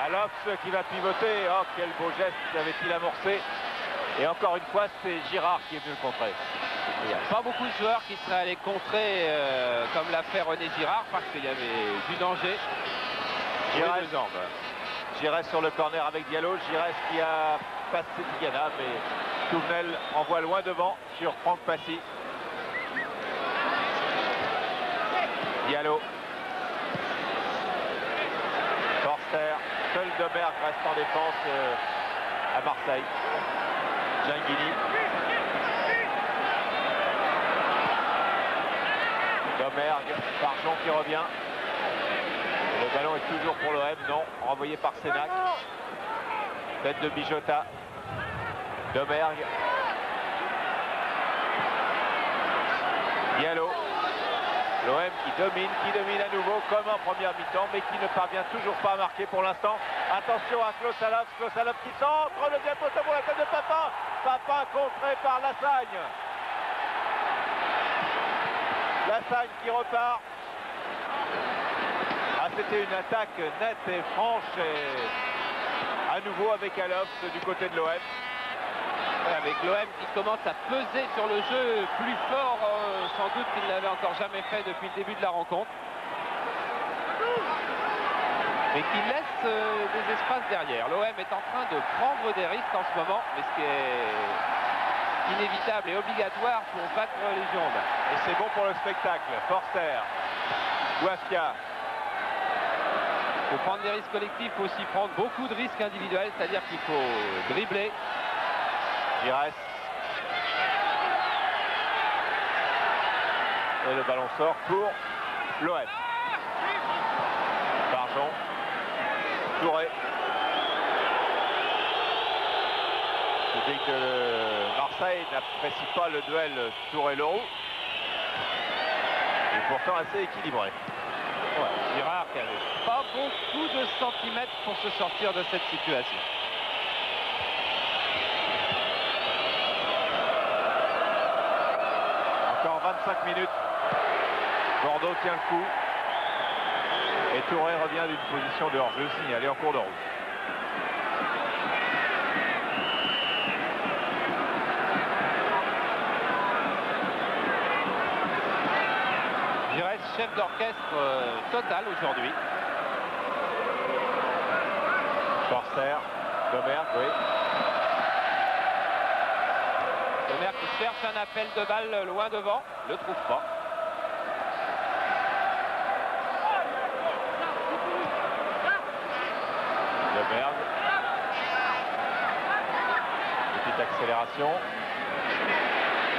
Alofs qui va pivoter. Oh, quel beau geste avait-il amorcé. Et encore une fois, c'est Girard qui est venu le contrer. Il n'y a pas beaucoup de joueurs qui seraient allés contrer comme l'a fait René Girard parce qu'il y avait du danger. Giresse sur le corner avec Diallo. Giresse qui a passé Tigana, mais Touvenel envoie loin devant sur Franck Passy. Diallo. Forster. Seul Domergue reste en défense à Marseille. Ginguini. Domergue, Farjon qui revient. Et le ballon est toujours pour l'OM, non, renvoyé par Sénac. Tête de Bijota. Domergue. Diallo. L'OM qui domine à nouveau comme en première mi-temps, mais qui ne parvient toujours pas à marquer pour l'instant. Attention à Klossalov qui centre, le deuxième poteau pour la tête de Papin. Papin contré par Lassagne. Lassagne qui repart. Ah, c'était une attaque nette et franche et à nouveau avec Alofs du côté de l'OM. Avec l'OM qui commence à peser sur le jeu plus fort, sans doute qu'il n'avait encore jamais fait depuis le début de la rencontre. Mais qui laisse des espaces derrière. L'OM est en train de prendre des risques en ce moment, mais ce qui est inévitable et obligatoire pour battre les Girondins. Et c'est bon pour le spectacle. Forster, Bouafia. Pour prendre des risques collectifs, il faut aussi prendre beaucoup de risques individuels, c'est-à-dire qu'il faut dribbler. Giresse. Et le ballon sort pour l'OM. Barjon. Touré. Je dis que Marseille n'apprécie pas le duel Touré-Leroux. Et pourtant assez équilibré. Ouais, Girard qui avait pas beaucoup de centimètres pour se sortir de cette situation. Encore 25 minutes. Bordeaux tient le coup. Et Touré revient d'une position de hors-jeu signalée en cours de route. Giresse, chef d'orchestre total aujourd'hui. Forster, Domergue, oui. Domergue qui cherche un appel de balle loin devant, le trouve pas. Domergue. Petite accélération.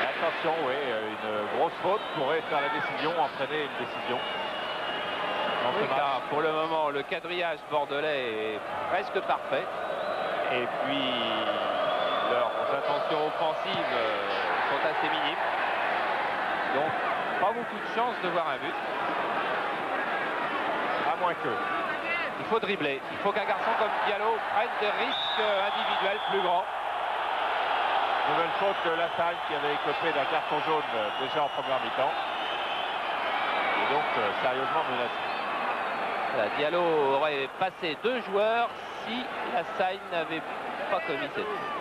Attention, oui, une grosse faute pourrait faire la décision, entraîner une décision. Oui, car pour le moment, le quadrillage bordelais est presque parfait. Et puis, leurs intentions offensives sont assez minimes. Donc, pas beaucoup de chance de voir un but. À moins que. Il faut dribbler. Il faut qu'un garçon comme Diallo prenne des risques individuels plus grands. Nouvelle faute de Lassalle qui avait écopé d'un carton jaune déjà en première mi-temps. Et donc sérieusement menacé. Voilà, Diallo aurait passé 2 joueurs si Lassalle n'avait pas commis cette faute.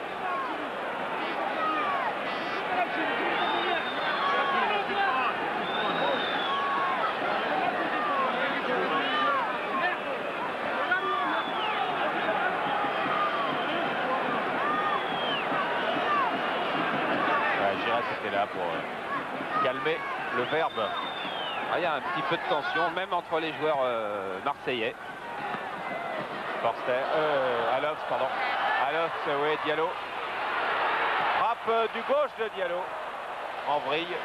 C'était là pour calmer le verbe. Ah, il y a un petit peu de tension, même entre les joueurs marseillais. Forster, Alops, pardon. Alops, oui, Diallo. Frappe du gauche de Diallo. En vrille.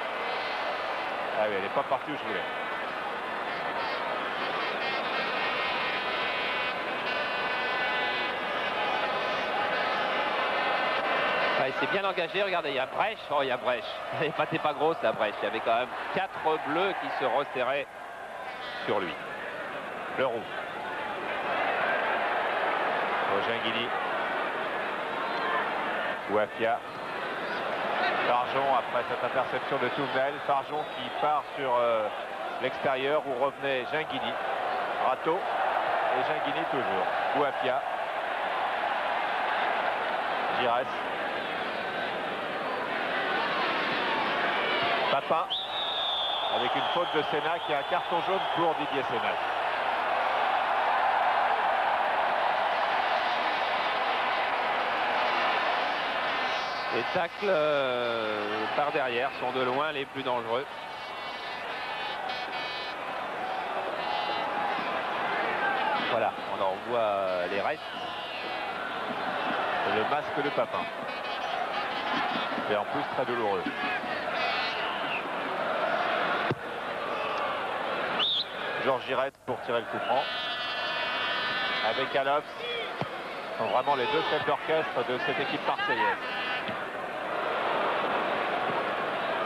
Ah oui, elle n'est pas partie où je voulais. Il s'est bien engagé, regardez, il y a brèche. Oh, il y a brèche. Elle n'était pas grosse la brèche. Il y avait quand même 4 bleus qui se resserraient sur lui. Leroux. Gingili. Bouafia. Farjon après cette interception de Touvenel. Farjon qui part sur l'extérieur où revenait Gingili. Rateau. Et Gingili toujours. Bouafia. Giresse. Papin, avec une faute de Sénat qui a un carton jaune pour Didier Sénat. Les tacles par derrière sont de loin les plus dangereux. Voilà, on en voit les restes. Et le masque de Papin. Et en plus très douloureux. Georges Girette pour tirer le coup franc. Avec Alops. Ce sont vraiment les deux chefs d'orchestre de cette équipe marseillaise.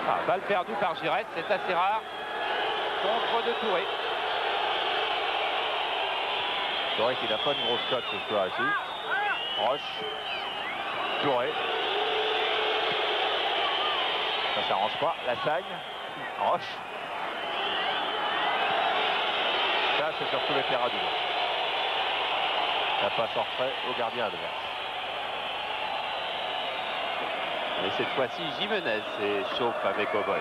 Ah, balle perdue par Girette, c'est assez rare. Contre de Touré. Touré qui n'a pas une grosse cote ce soir ici. Roche. Touré. Ça s'arrange pas. Lassagne. Roche. Ça c'est sur tous les terrains du monde. Ça passe en retrait au gardien adverse. Et cette fois-ci, Jimenez chauffe avec Oboy.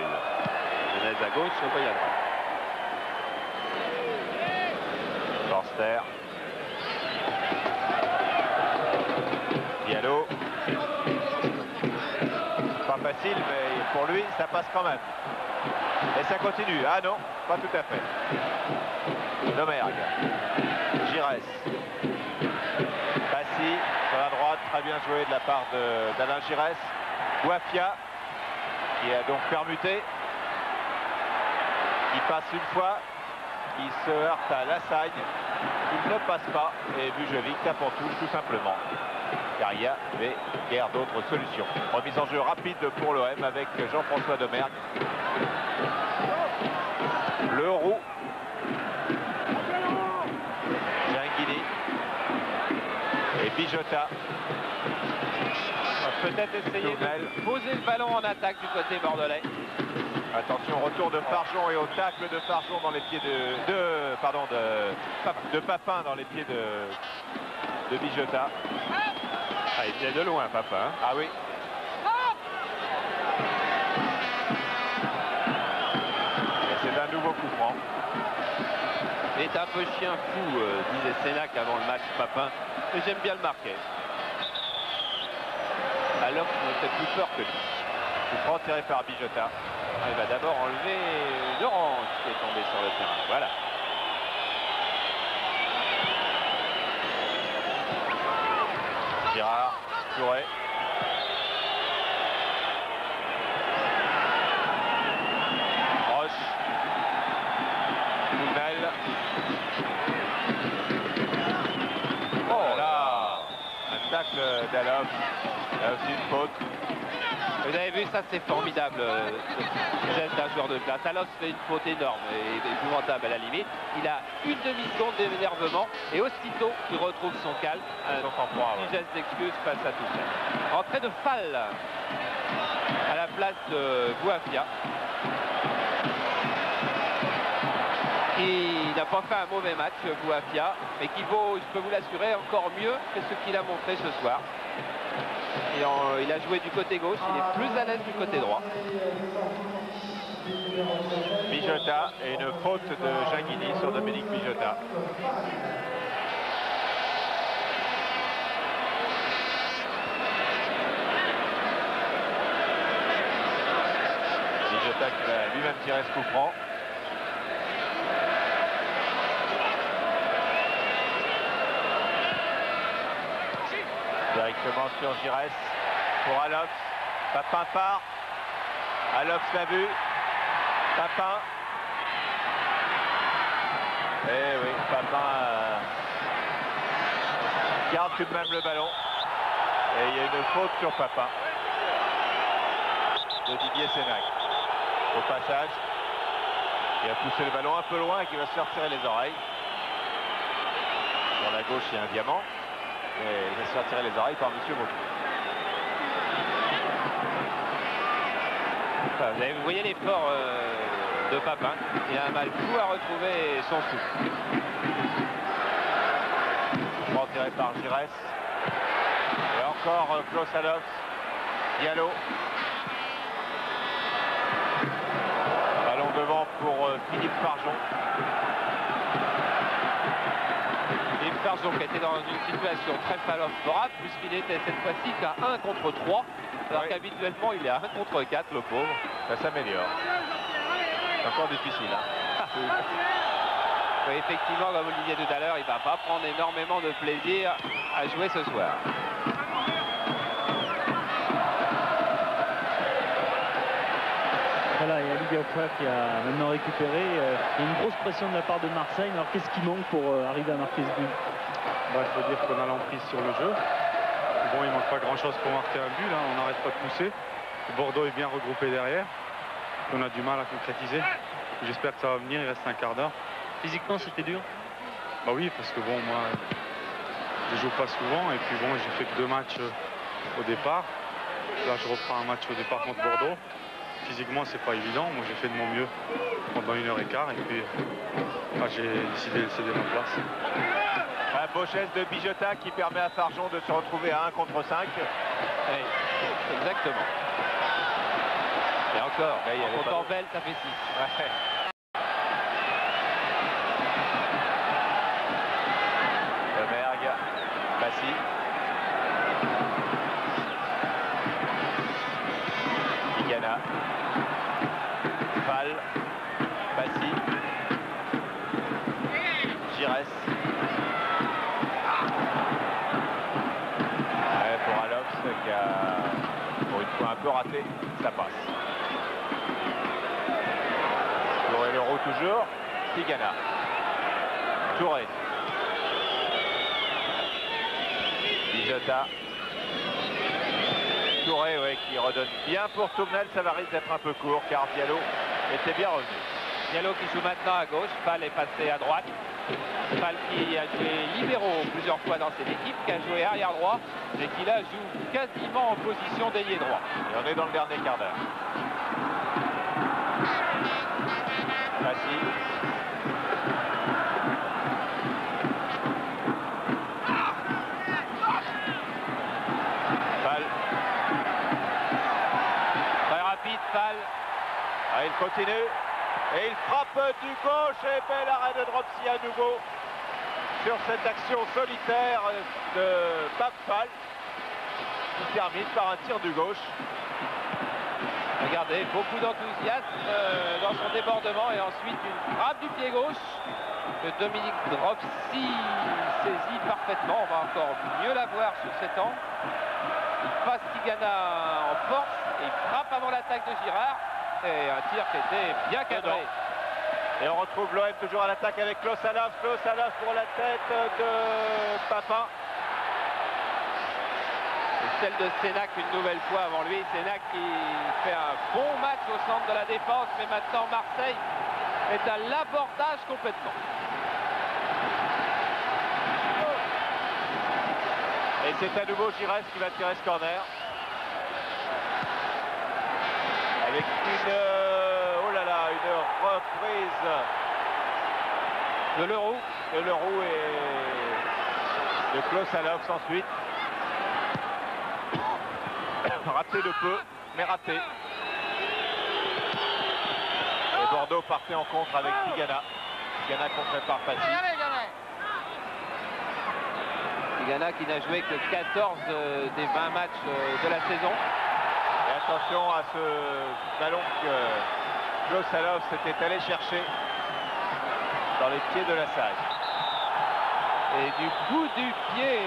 Jimenez à gauche, Oboy à droite. Forster. Diallo. Pas facile, mais pour lui, ça passe quand même. Et ça continue. Ah non, pas tout à fait. Domergue. Giresse. Passy sur la droite, très bien joué de la part d'Alain Giresse. Guafia, qui a donc permuté. Il passe une fois. Il se heurte à Lassagne. Il ne passe pas. Et Bujovic tape en touche tout simplement. Car il y avait guère d'autres solutions. Remise en jeu rapide pour l'OM avec Jean-François Domergue. Leroux. Gingini. Et Bijota. Peut-être essayer de poser le ballon en attaque du côté bordelais. Attention, retour de Farjon et au tacle de Farjon dans les pieds de Papin dans les pieds de Bijota. Ah, il vient de loin, Papin. Ah oui. Et c'est un nouveau coup franc. Il est un peu chien fou, disait Sénac avant le match, Papin. Mais j'aime bien le marquer. Alors qu'il me fait plus peur que lui. Coup franc tiré par Bijota. Il va d'abord enlever Laurent qui est tombé sur le terrain. Voilà. Girard, Touré. Roche. Pounel. Oh là, un tacle d'Alov. Là aussi une faute. Vous avez vu, ça c'est formidable, le geste d'un joueur de place. Alos fait une faute énorme et épouvantable à la limite. Il a une demi-seconde d'énervement et aussitôt il retrouve son calme. Un petit geste d'excuse face à tout ça. Entrée de Fall à la place de Guafia. Il n'a pas fait un mauvais match, Guafia, mais qui vaut, je peux vous l'assurer, encore mieux que ce qu'il a montré ce soir. Il a joué du côté gauche, il est plus à l'aise du côté droit. Bijota et une faute de Gingini sur Dominique Bijota. Bijota qui va lui-même tirer ce coup franc. Directement sur Giresse pour Alox. Papin part. Alox l'a vu. Papin. Eh oui, Papin garde tout de même le ballon. Et il y a une faute sur Papin de Didier Sénac. Au passage, il a poussé le ballon un peu loin et qui va se faire tirer les oreilles. Sur la gauche, il y a un diamant. Et il va se faire tirer les oreilles par Monsieur Mautou. Vous voyez l'effort de Papin. Il a un mal fou à retrouver son souffle. Bon, tiré par Giresse. Et encore Klaus Alox. Diallo. Ballon devant pour Philippe Farjon. Philippe Farjon qui était dans une situation très favorable puisqu'il était cette fois-ci qu'à 1 contre 3. Alors qu'habituellement il est à 1 contre 4, le pauvre. Ça s'améliore. C'est encore difficile. Hein. Oui, effectivement, comme vous le disiez tout à l'heure, il ne va pas prendre énormément de plaisir à jouer ce soir. Voilà, il y a Ligafa qui a maintenant récupéré. Il y a une grosse pression de la part de Marseille. Alors qu'est-ce qui manque pour arriver à marquer ce but? Il faut dire qu'on a l'emprise sur le jeu. Bon, il manque pas grand-chose pour marquer un but. Là. On n'arrête pas de pousser. Bordeaux est bien regroupé derrière. On a du mal à concrétiser. J'espère que ça va venir. Il reste un quart d'heure. Physiquement, c'était dur? Bah oui, parce que bon, moi, je joue pas souvent. Et puis bon, j'ai fait que 2 matchs au départ. Là, je reprends un match au départ contre Bordeaux. Physiquement, c'est pas évident. Moi, j'ai fait de mon mieux pendant 1h15. Et puis, j'ai décidé de céder ma place. Un beau geste de Bijota qui permet à Farjon de se retrouver à 1 contre 5. Exactement. Et encore, Là, il y avait en pas temps belle, ça fait 6. Ouais. Lemergue, Passy. Tigana. Fall. Passy. Giresse. Ouais, pour Alops qui a pour une fois un peu raté, ça passe. Touré l'euro toujours. Tigana. Touré. Bijota. Touré, ouais, qui redonne bien pour Tournel. Ça va risque d'être un peu court car Diallo était bien revenu. Diallo qui joue maintenant à gauche, Fall est passé à droite. Fall qui a joué libéraux plusieurs fois dans cette équipe, qui a joué arrière droit et qui là joue quasiment en position d'ailier droit. Et on est dans le dernier quart d'heure. Passy. Fall. Très rapide, Fall. Ah, il continue. Et il frappe du gauche et bel arrêt de Dropsy à nouveau sur cette action solitaire de Pape Fall qui termine par un tir du gauche. Regardez, beaucoup d'enthousiasme dans son débordement et ensuite une frappe du pied gauche que Dominique Dropsy saisit parfaitement. On va encore mieux la voir sur cet angle. Il passe Tigana en force et il frappe avant l'attaque de Girard. Et un tir qui était bien cadré. Et on retrouve l'OM toujours à l'attaque avec Klaus Allofs. Klaus Allofs pour la tête de Papin. Et celle de Sénac une nouvelle fois avant lui. Sénac qui fait un bon match au centre de la défense. Mais maintenant Marseille est à l'abordage complètement. Et c'est à nouveau Giresse qui va tirer ce corner. Avec une, oh là là, une reprise De Leroux. de Leroux et de Klaus Allofs ensuite. Raté de peu, mais raté. Et Bordeaux partait en contre avec Tigana. Tigana contré par Passy. Tigana qui n'a joué que 14 des 20 matchs de la saison. Et attention à ce ballon que Klaus Allofs s'était allé chercher dans les pieds de la Sage. Et du bout du pied,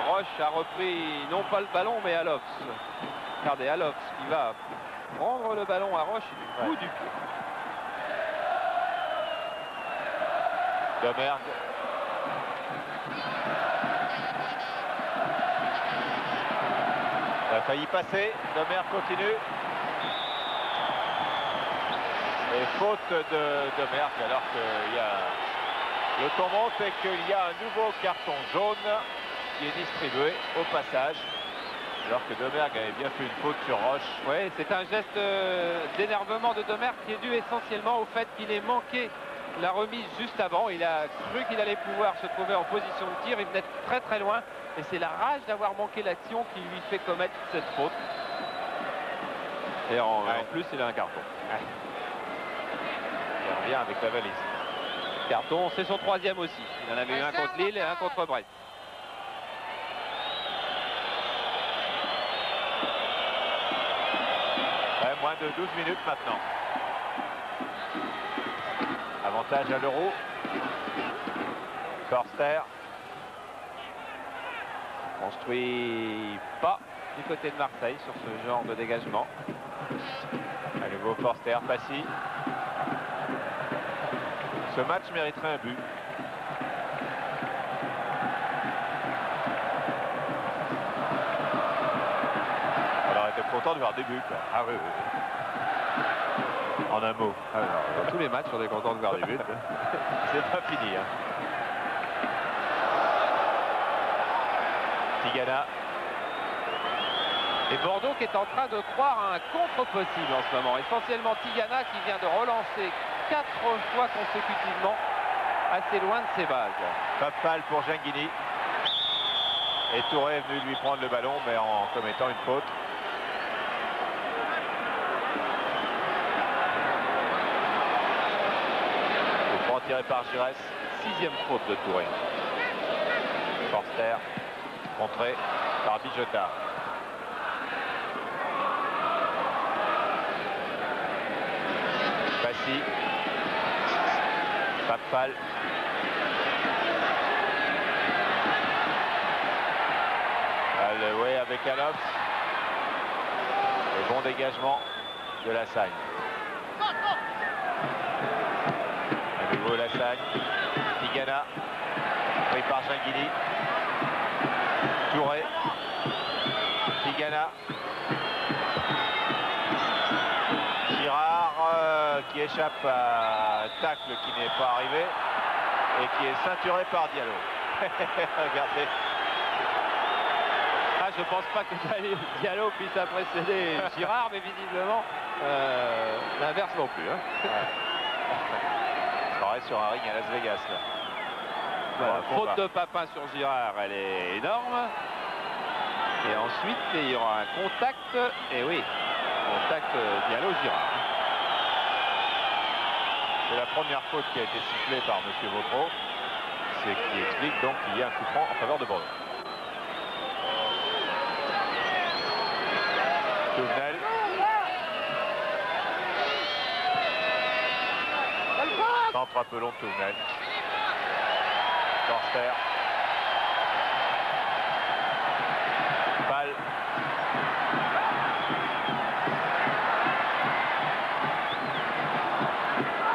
Roche a repris non pas le ballon mais Allofs. Regardez Allofs qui va prendre le ballon à Roche du bout du pied. Domergue. Il a failli passer. Domergue continue. Et faute de Domergue alors qu'il y a... Le temps monte et qu'il y a un nouveau carton jaune qui est distribué au passage. Alors que Domergue avait bien fait une faute sur Roche. Oui, c'est un geste d'énervement de Domergue qui est dû essentiellement au fait qu'il ait manqué la remise juste avant. Il a cru qu'il allait pouvoir se trouver en position de tir. Il venait très très loin. Et c'est la rage d'avoir manqué l'action qui lui fait commettre cette faute. Et en plus, il a un carton. Il revient avec la valise. Carton, c'est son troisième aussi. Il en avait eu un contre Lille et un contre Brest. Ouais, moins de 12 minutes maintenant. Avantage à l'Euro. Forster. Construit pas du côté de Marseille sur ce genre de dégagement. À nouveau Forster, Passy. Ce match mériterait un but. Alors, on était content de voir des buts, quoi. Ah oui, oui. En un mot. Alors, dans tous les matchs, on est content de voir des buts. C'est pas fini. Hein. Tigana. Et Bordeaux qui est en train de croire à un contre possible en ce moment. Essentiellement Tigana qui vient de relancer 4 fois consécutivement assez loin de ses bases. Papal pour Genghini. Et Touré est venu lui prendre le ballon mais en commettant une faute. tiré par Giresse. 6e faute de Touré. Forster, contré par Bijota. Passy. Papal. Ouais, avec Alops. Le bon dégagement de Lassagne. À nouveau Lassagne. Tigana. Pris par Gingili. Touré. Tigana. Girard qui échappe à un tacle qui n'est pas arrivé et qui est ceinturé par Diallo. Regardez. Ah, je pense pas que Diallo puisse précéder Girard, mais visiblement l'inverse non plus. Hein. Ça reste sur un ring à Las Vegas. Là. Voilà, faute de Papin sur Girard, elle est énorme. Et ensuite, il y aura un contact. Et oui, contact Diallo-Girard. C'est la première faute qui a été sifflée par M. Vautreau. C'est qui explique donc qu'il y a un coup franc en faveur de Bordeaux. Touvenel. Centre un peu long de Touvenel. Forster. Balle.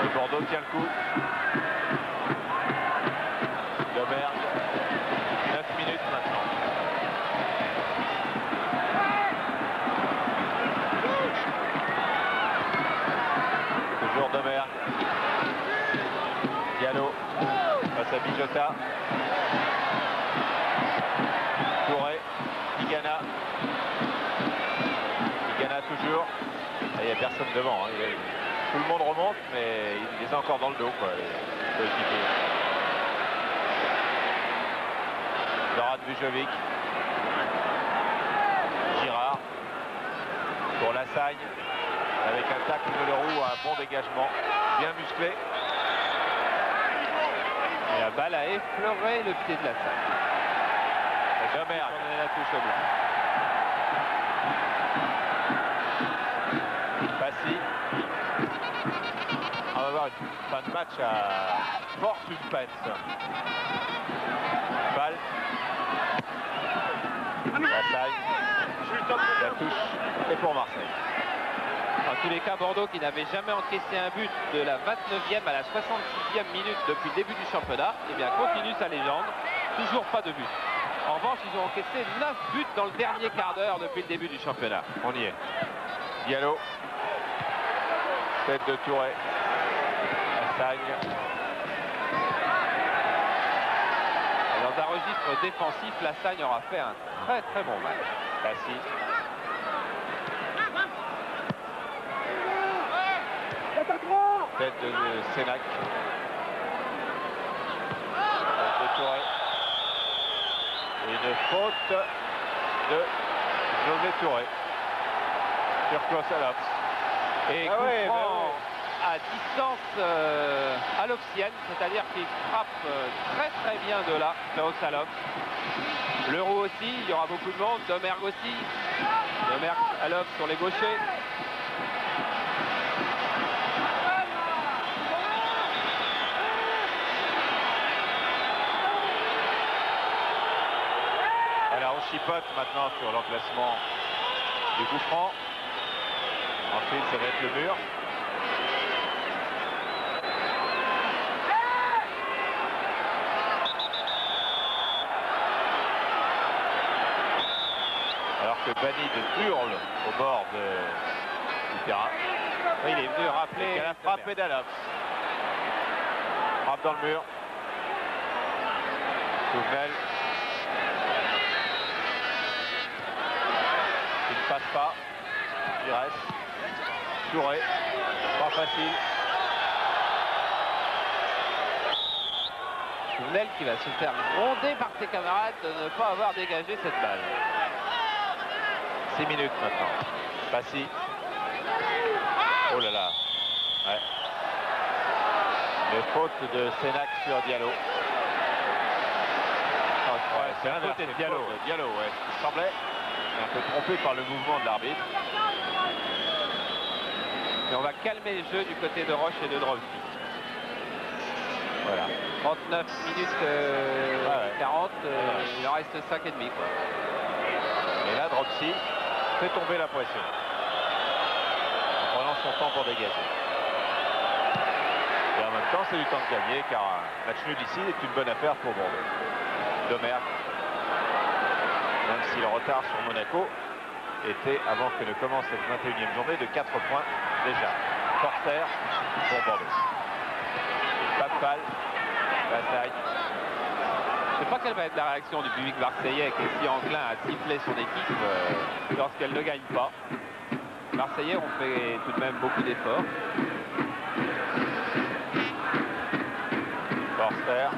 Et Bordeaux tient le coup. Domergue. 9 minutes maintenant. Toujours Domergue. Diallo. Face à Bijota. Touré. Tigana. Tigana toujours. Il n'y a personne devant. Hein. Tout le monde remonte, mais il les a encore dans le dos, quoi, les coéquipiers. Zoran Vujovic. Girard. Pour Lassagne. Avec un tacle de Leroux, un bon dégagement. Bien musclé. Et la balle a effleuré le pied de Lassagne. Domergue. On a la touche au blanc. Passy. On va voir une fin de match à fort suspense. Balle. Lassagne. La touche est pour Marseille. En tous les cas, Bordeaux, qui n'avait jamais encaissé un but de la 29e à la 66e minute depuis le début du championnat, eh bien, continue sa légende. Toujours pas de but. En revanche, ils ont encaissé 9 buts dans le dernier quart d'heure depuis le début du championnat. On y est. Diallo. Tête de Touré. Lassagne. Dans un registre défensif, Lassagne aura fait un très très bon match. Passy. Tête de Sénac. Tête de Touré. Et une faute de José Touré sur Klaus Alops. Et coup franc à distance alopsienne, c'est-à-dire qu'il frappe très très bien de là, Klaus Alops. Leroux aussi, il y aura beaucoup de monde, Domergue aussi. Domergue, Alops sur les gauchers. Alors on chipote maintenant sur l'emplacement du coup franc. Ensuite ça va être le mur. Alors que Banide hurle au bord du terrain. Oui, il est venu rappeler. Il a frappé d'Alops. Frappe dans le mur. Touvenel. Il ne passe pas. Il reste. Touré. Pas facile. Touvenel qui va se faire gronder par ses camarades de ne pas avoir dégagé cette balle. 6 minutes maintenant. Passy. Oh là là. Ouais. Les fautes de Sénac sur Diallo. C'est un côté de Diallo. Diallo, ouais. Il semblait un peu trompé par le mouvement de l'arbitre. Et on va calmer le jeu du côté de Roche et de Drobsy. Voilà. 39 minutes 40, il en reste 5 et demi, quoi. Et là, Drobsy fait tomber la pression. En prenant son temps pour dégager. Et en même temps, c'est du temps de gagner, car un match nul ici est une bonne affaire pour Bordeaux. Domergue, même si le retard sur Monaco était, avant que ne commence cette 21e journée, de 4 points déjà. Forster pour Bordeaux. Papal, Lassagne. Je ne sais pas quelle va être la réaction du public marseillais qui est si enclin à siffler son équipe lorsqu'elle ne gagne pas. Les Marseillais ont fait tout de même beaucoup d'efforts. Forster.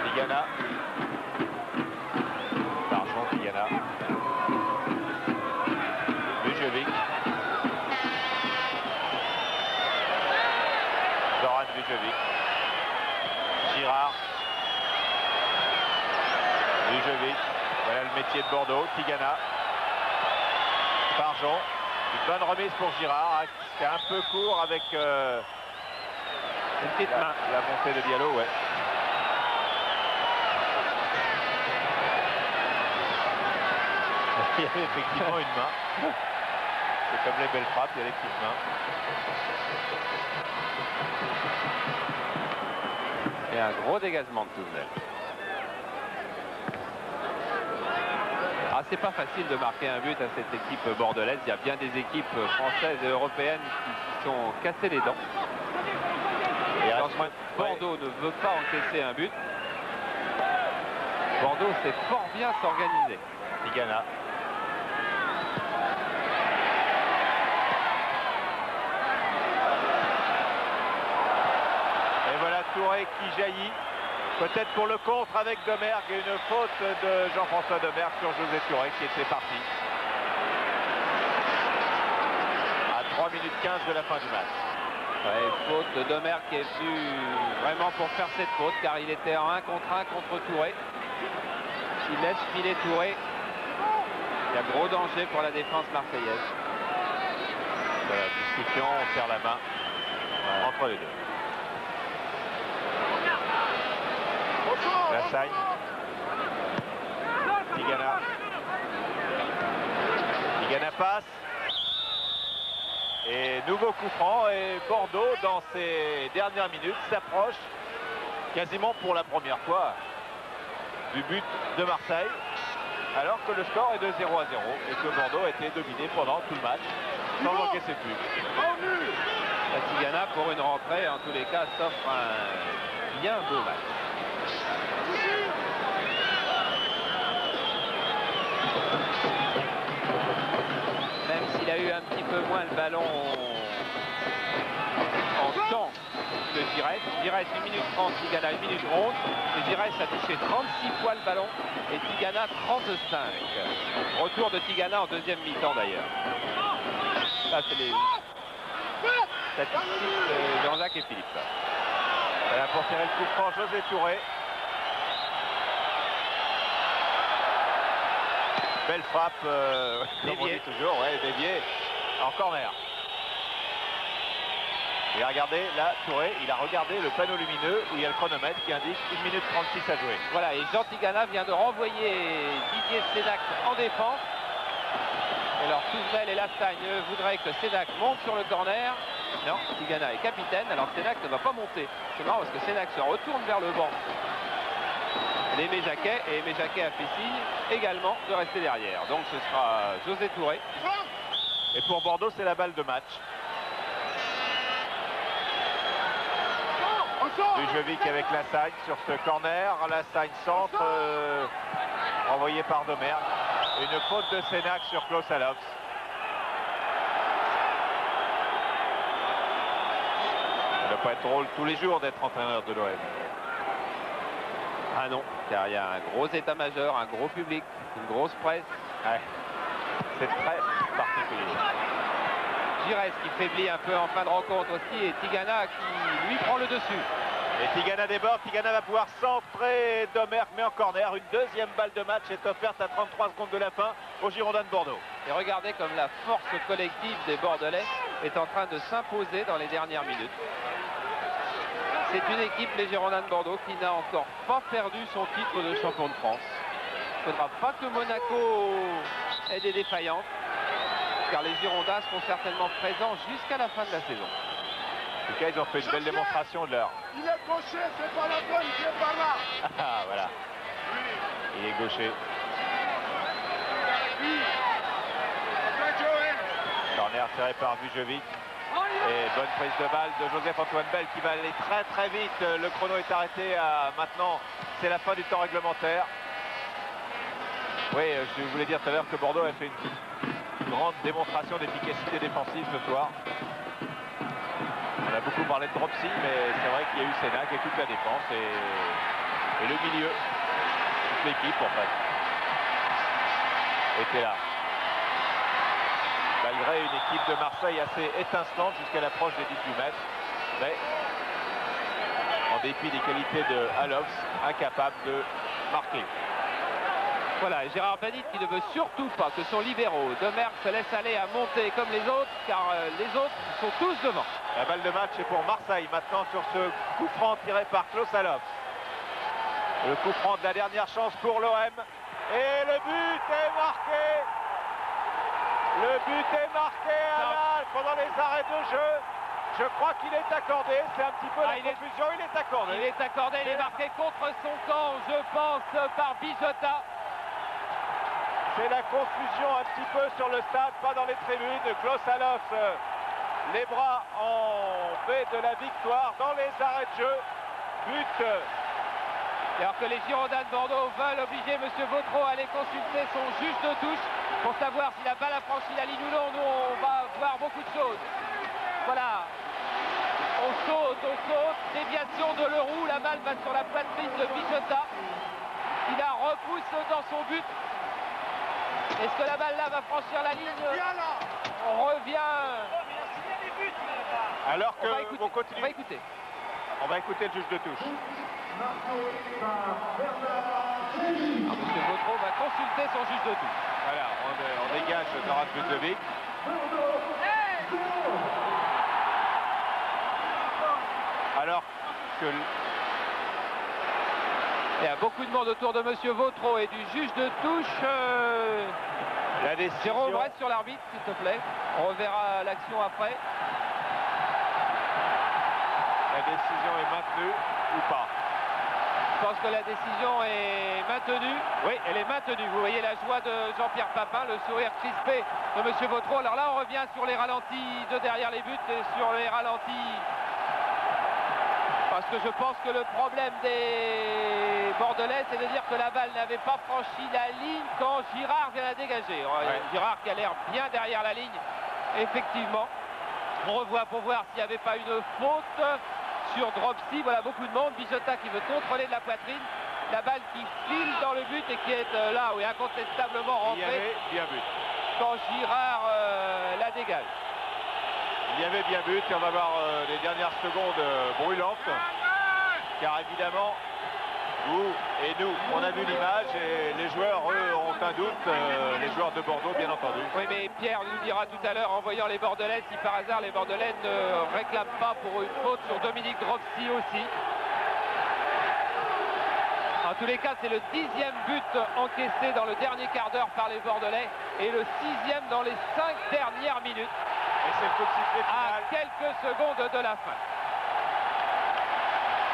Tigana. L'argent Tigana. Vujovic. Zoran Vujovic. Girard. Vujovic. Voilà le métier de Bordeaux. Tigana. Farjon. Une bonne remise pour Girard. C'est un peu court avec Une petite main. la montée de Diallo. Ouais. Il y avait effectivement une main. C'est comme les belles frappes, il y a les petites mains. Et un gros dégagement de Touvenel. Ah, c'est pas facile de marquer un but à cette équipe bordelaise. Il y a bien des équipes françaises et européennes qui se sont cassées les dents. Et Bordeaux ne veut pas encaisser un but. Bordeaux sait fort bien s'organiser. Tigana. Et voilà Touré qui jaillit. Peut-être pour le contre avec Domergue et une faute de Jean-François Domergue sur José Touré qui était parti. À 3 minutes 15 de la fin du match. Ouais, faute de Domergue qui est venu vraiment pour faire cette faute car il était en 1 contre 1 contre Touré. Il laisse filer Touré. Il y a gros danger pour la défense marseillaise. Voilà, discussion, on serre la main entre les deux. Lassagne. Tigana. Tigana passe. Et nouveau coup franc. Et Bordeaux, dans ces dernières minutes, s'approche quasiment pour la première fois du but de Marseille. Alors que le score est de 0 à 0 et que Bordeaux a été dominé pendant tout le match sans encaisser plus. La Tigana, pour une rentrée, en tous les cas, s'offre un bien beau match. Même s'il a eu un petit peu moins le ballon en temps que Giresse. Giresse 1 minute 30, Tigana 1 minute 11. Et Giresse a touché 36 fois le ballon et Tigana 35. Retour de Tigana en deuxième mi-temps d'ailleurs. Ça c'est les statistiques de Jean-Jacques et Philippe. Voilà pour tirer le coup franc, José Touré. Belle frappe, comme on dit toujours, ouais, dévié en corner. Il a regardé, là, Touré, il a regardé le panneau lumineux où il y a le chronomètre qui indique 1 minute 36 à jouer. Voilà, et Jean Tigana vient de renvoyer Didier Sénac en défense. Et alors Touvenel et Lassagne voudraient que Sénac monte sur le corner. Non, Tigana est capitaine, alors Sénac ne va pas monter. C'est marrant parce que Sénac se retourne vers le banc d'Aimé Jacquet, et Aimé Jacquet a fait signe également de rester derrière. Donc ce sera José Touré. Et pour Bordeaux, c'est la balle de match. Vujovic avec Lassagne sur ce corner. Lassagne centre, envoyé par Domergue. Une faute de Sénac sur Klaus Allofs. Ça ne doit pas être drôle tous les jours d'être entraîneur de l'OM. Ah non, car il y a un gros état-major, un gros public, une grosse presse. Ouais. C'est très, particulier. Giresse qui faiblit un peu en fin de rencontre aussi, et Tigana qui lui prend le dessus. Et Tigana déborde, Tigana va pouvoir centrer, Domergue met en corner. Une deuxième balle de match est offerte à 33 secondes de la fin aux Girondins de Bordeaux. Et regardez comme la force collective des Bordelais est en train de s'imposer dans les dernières minutes. C'est une équipe, les Girondins de Bordeaux, qui n'a encore pas perdu son titre de champion de France. Il ne faudra pas que Monaco ait des défaillances, car les Girondins seront certainement présents jusqu'à la fin de la saison. En tout cas, ils ont fait une belle démonstration de leur... Il est gaucher, c'est pas la bonne, il est par là. Ah, voilà. Il est gaucher. Corner tiré par Vujovic. Et bonne prise de balle de Joseph-Antoine Bell qui va aller très très vite. Le chrono est arrêté à maintenant. C'est la fin du temps réglementaire. Oui, je voulais dire tout à l'heure que Bordeaux a fait une grande démonstration d'efficacité défensive ce soir. On a beaucoup parlé de Dropsy, mais c'est vrai qu'il y a eu Sénac et toute la défense et le milieu. Toute l'équipe en fait était là. Malgré une équipe de Marseille assez étincelante jusqu'à l'approche des 18 mètres. Mais en dépit des qualités de Alops, incapable de marquer. Voilà, et Gérard Banit qui ne veut surtout pas que son libéraux Domergue se laisse aller à monter comme les autres, car les autres sont tous devant. La balle de match est pour Marseille maintenant sur ce coup franc tiré par Klaus Alops. Le coup franc de la dernière chance pour l'OM. Et le but est marqué. Le but est marqué à Laval pendant les arrêts de jeu. Je crois qu'il est accordé. C'est un petit peu la confusion. Il est accordé. Il est accordé. Il est marqué contre son camp, je pense, par Bijota. C'est la confusion un petit peu sur le stade, pas dans les tribunes. Klaus Alops, les bras en baie de la victoire dans les arrêts de jeu. But. Alors que les Girondins de Bordeaux veulent obliger M. Vautreau à aller consulter son juge de touche pour savoir si la balle a franchi la ligne ou non. Nous, on va voir beaucoup de choses. Voilà. On saute. Déviation de Leroux. La balle va sur la poitrine de Bijota. Il la repousse dans son but. Est-ce que la balle là va franchir la ligne? On revient. Alors que on va écouter. On va écouter le juge de touche. M. Vautreau va consulter son juge de touche. Voilà, on dégage Zoran Vujovic. Alors que... Il y a beaucoup de monde autour de M. Vautreau et du juge de touche. La décision... Jérôme, reste sur l'arbitre, s'il te plaît. On reverra l'action après. La décision est maintenue ou pas? Je pense que la décision est maintenue. Oui, elle est maintenue. Vous voyez la joie de Jean-Pierre Papin, le sourire crispé de M. Vautreau. Alors là, on revient sur les ralentis de derrière les buts et sur les ralentis. Parce que je pense que le problème des Bordelais, c'est de dire que la balle n'avait pas franchi la ligne quand Girard vient la dégager. Ouais. Girard qui a l'air bien derrière la ligne, effectivement. On revoit pour voir s'il n'y avait pas une faute sur Dropsy. Voilà, beaucoup de monde. Bijota qui veut contrôler de la poitrine. La balle qui file dans le but et qui est là, oui, incontestablement rentrée. Il y avait bien but. Quand Girard la dégage. Il y avait bien but et on va voir les dernières secondes brûlantes. Car évidemment, vous et nous, on a vu l'image et les joueurs, eux, ont un doute. Les joueurs de Bordeaux, bien entendu. Oui, mais Pierre nous dira tout à l'heure, en voyant les Bordelais, si par hasard les Bordelais ne réclament pas pour une faute sur Dominique Dropsy aussi. En tous les cas, c'est le 10e but encaissé dans le dernier quart d'heure par les Bordelais et le 6e dans les 5 dernières minutes. Et c'est le coup de sifflet final. À quelques secondes de la fin.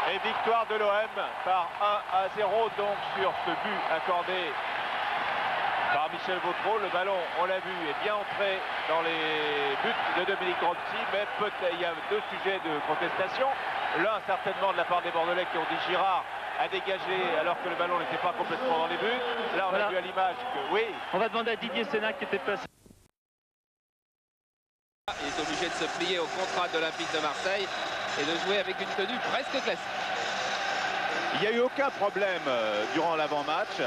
Et victoire de l'OM par 1-0 donc sur ce but accordé par Michel Vautreau. Le ballon, on l'a vu, est bien entré dans les buts de Dominique Dropsy, mais peut-être il y a deux sujets de contestation. L'un certainement de la part des Bordelais qui ont dit Girard a dégagé alors que le ballon n'était pas complètement dans les buts. Là on a vu à l'image que oui. On va demander à Didier Sénac qui était placé. Il est obligé de se plier au contrat de l'Olympique de Marseille et de jouer avec une tenue presque classique. Il n'y a eu aucun problème durant l'avant-match.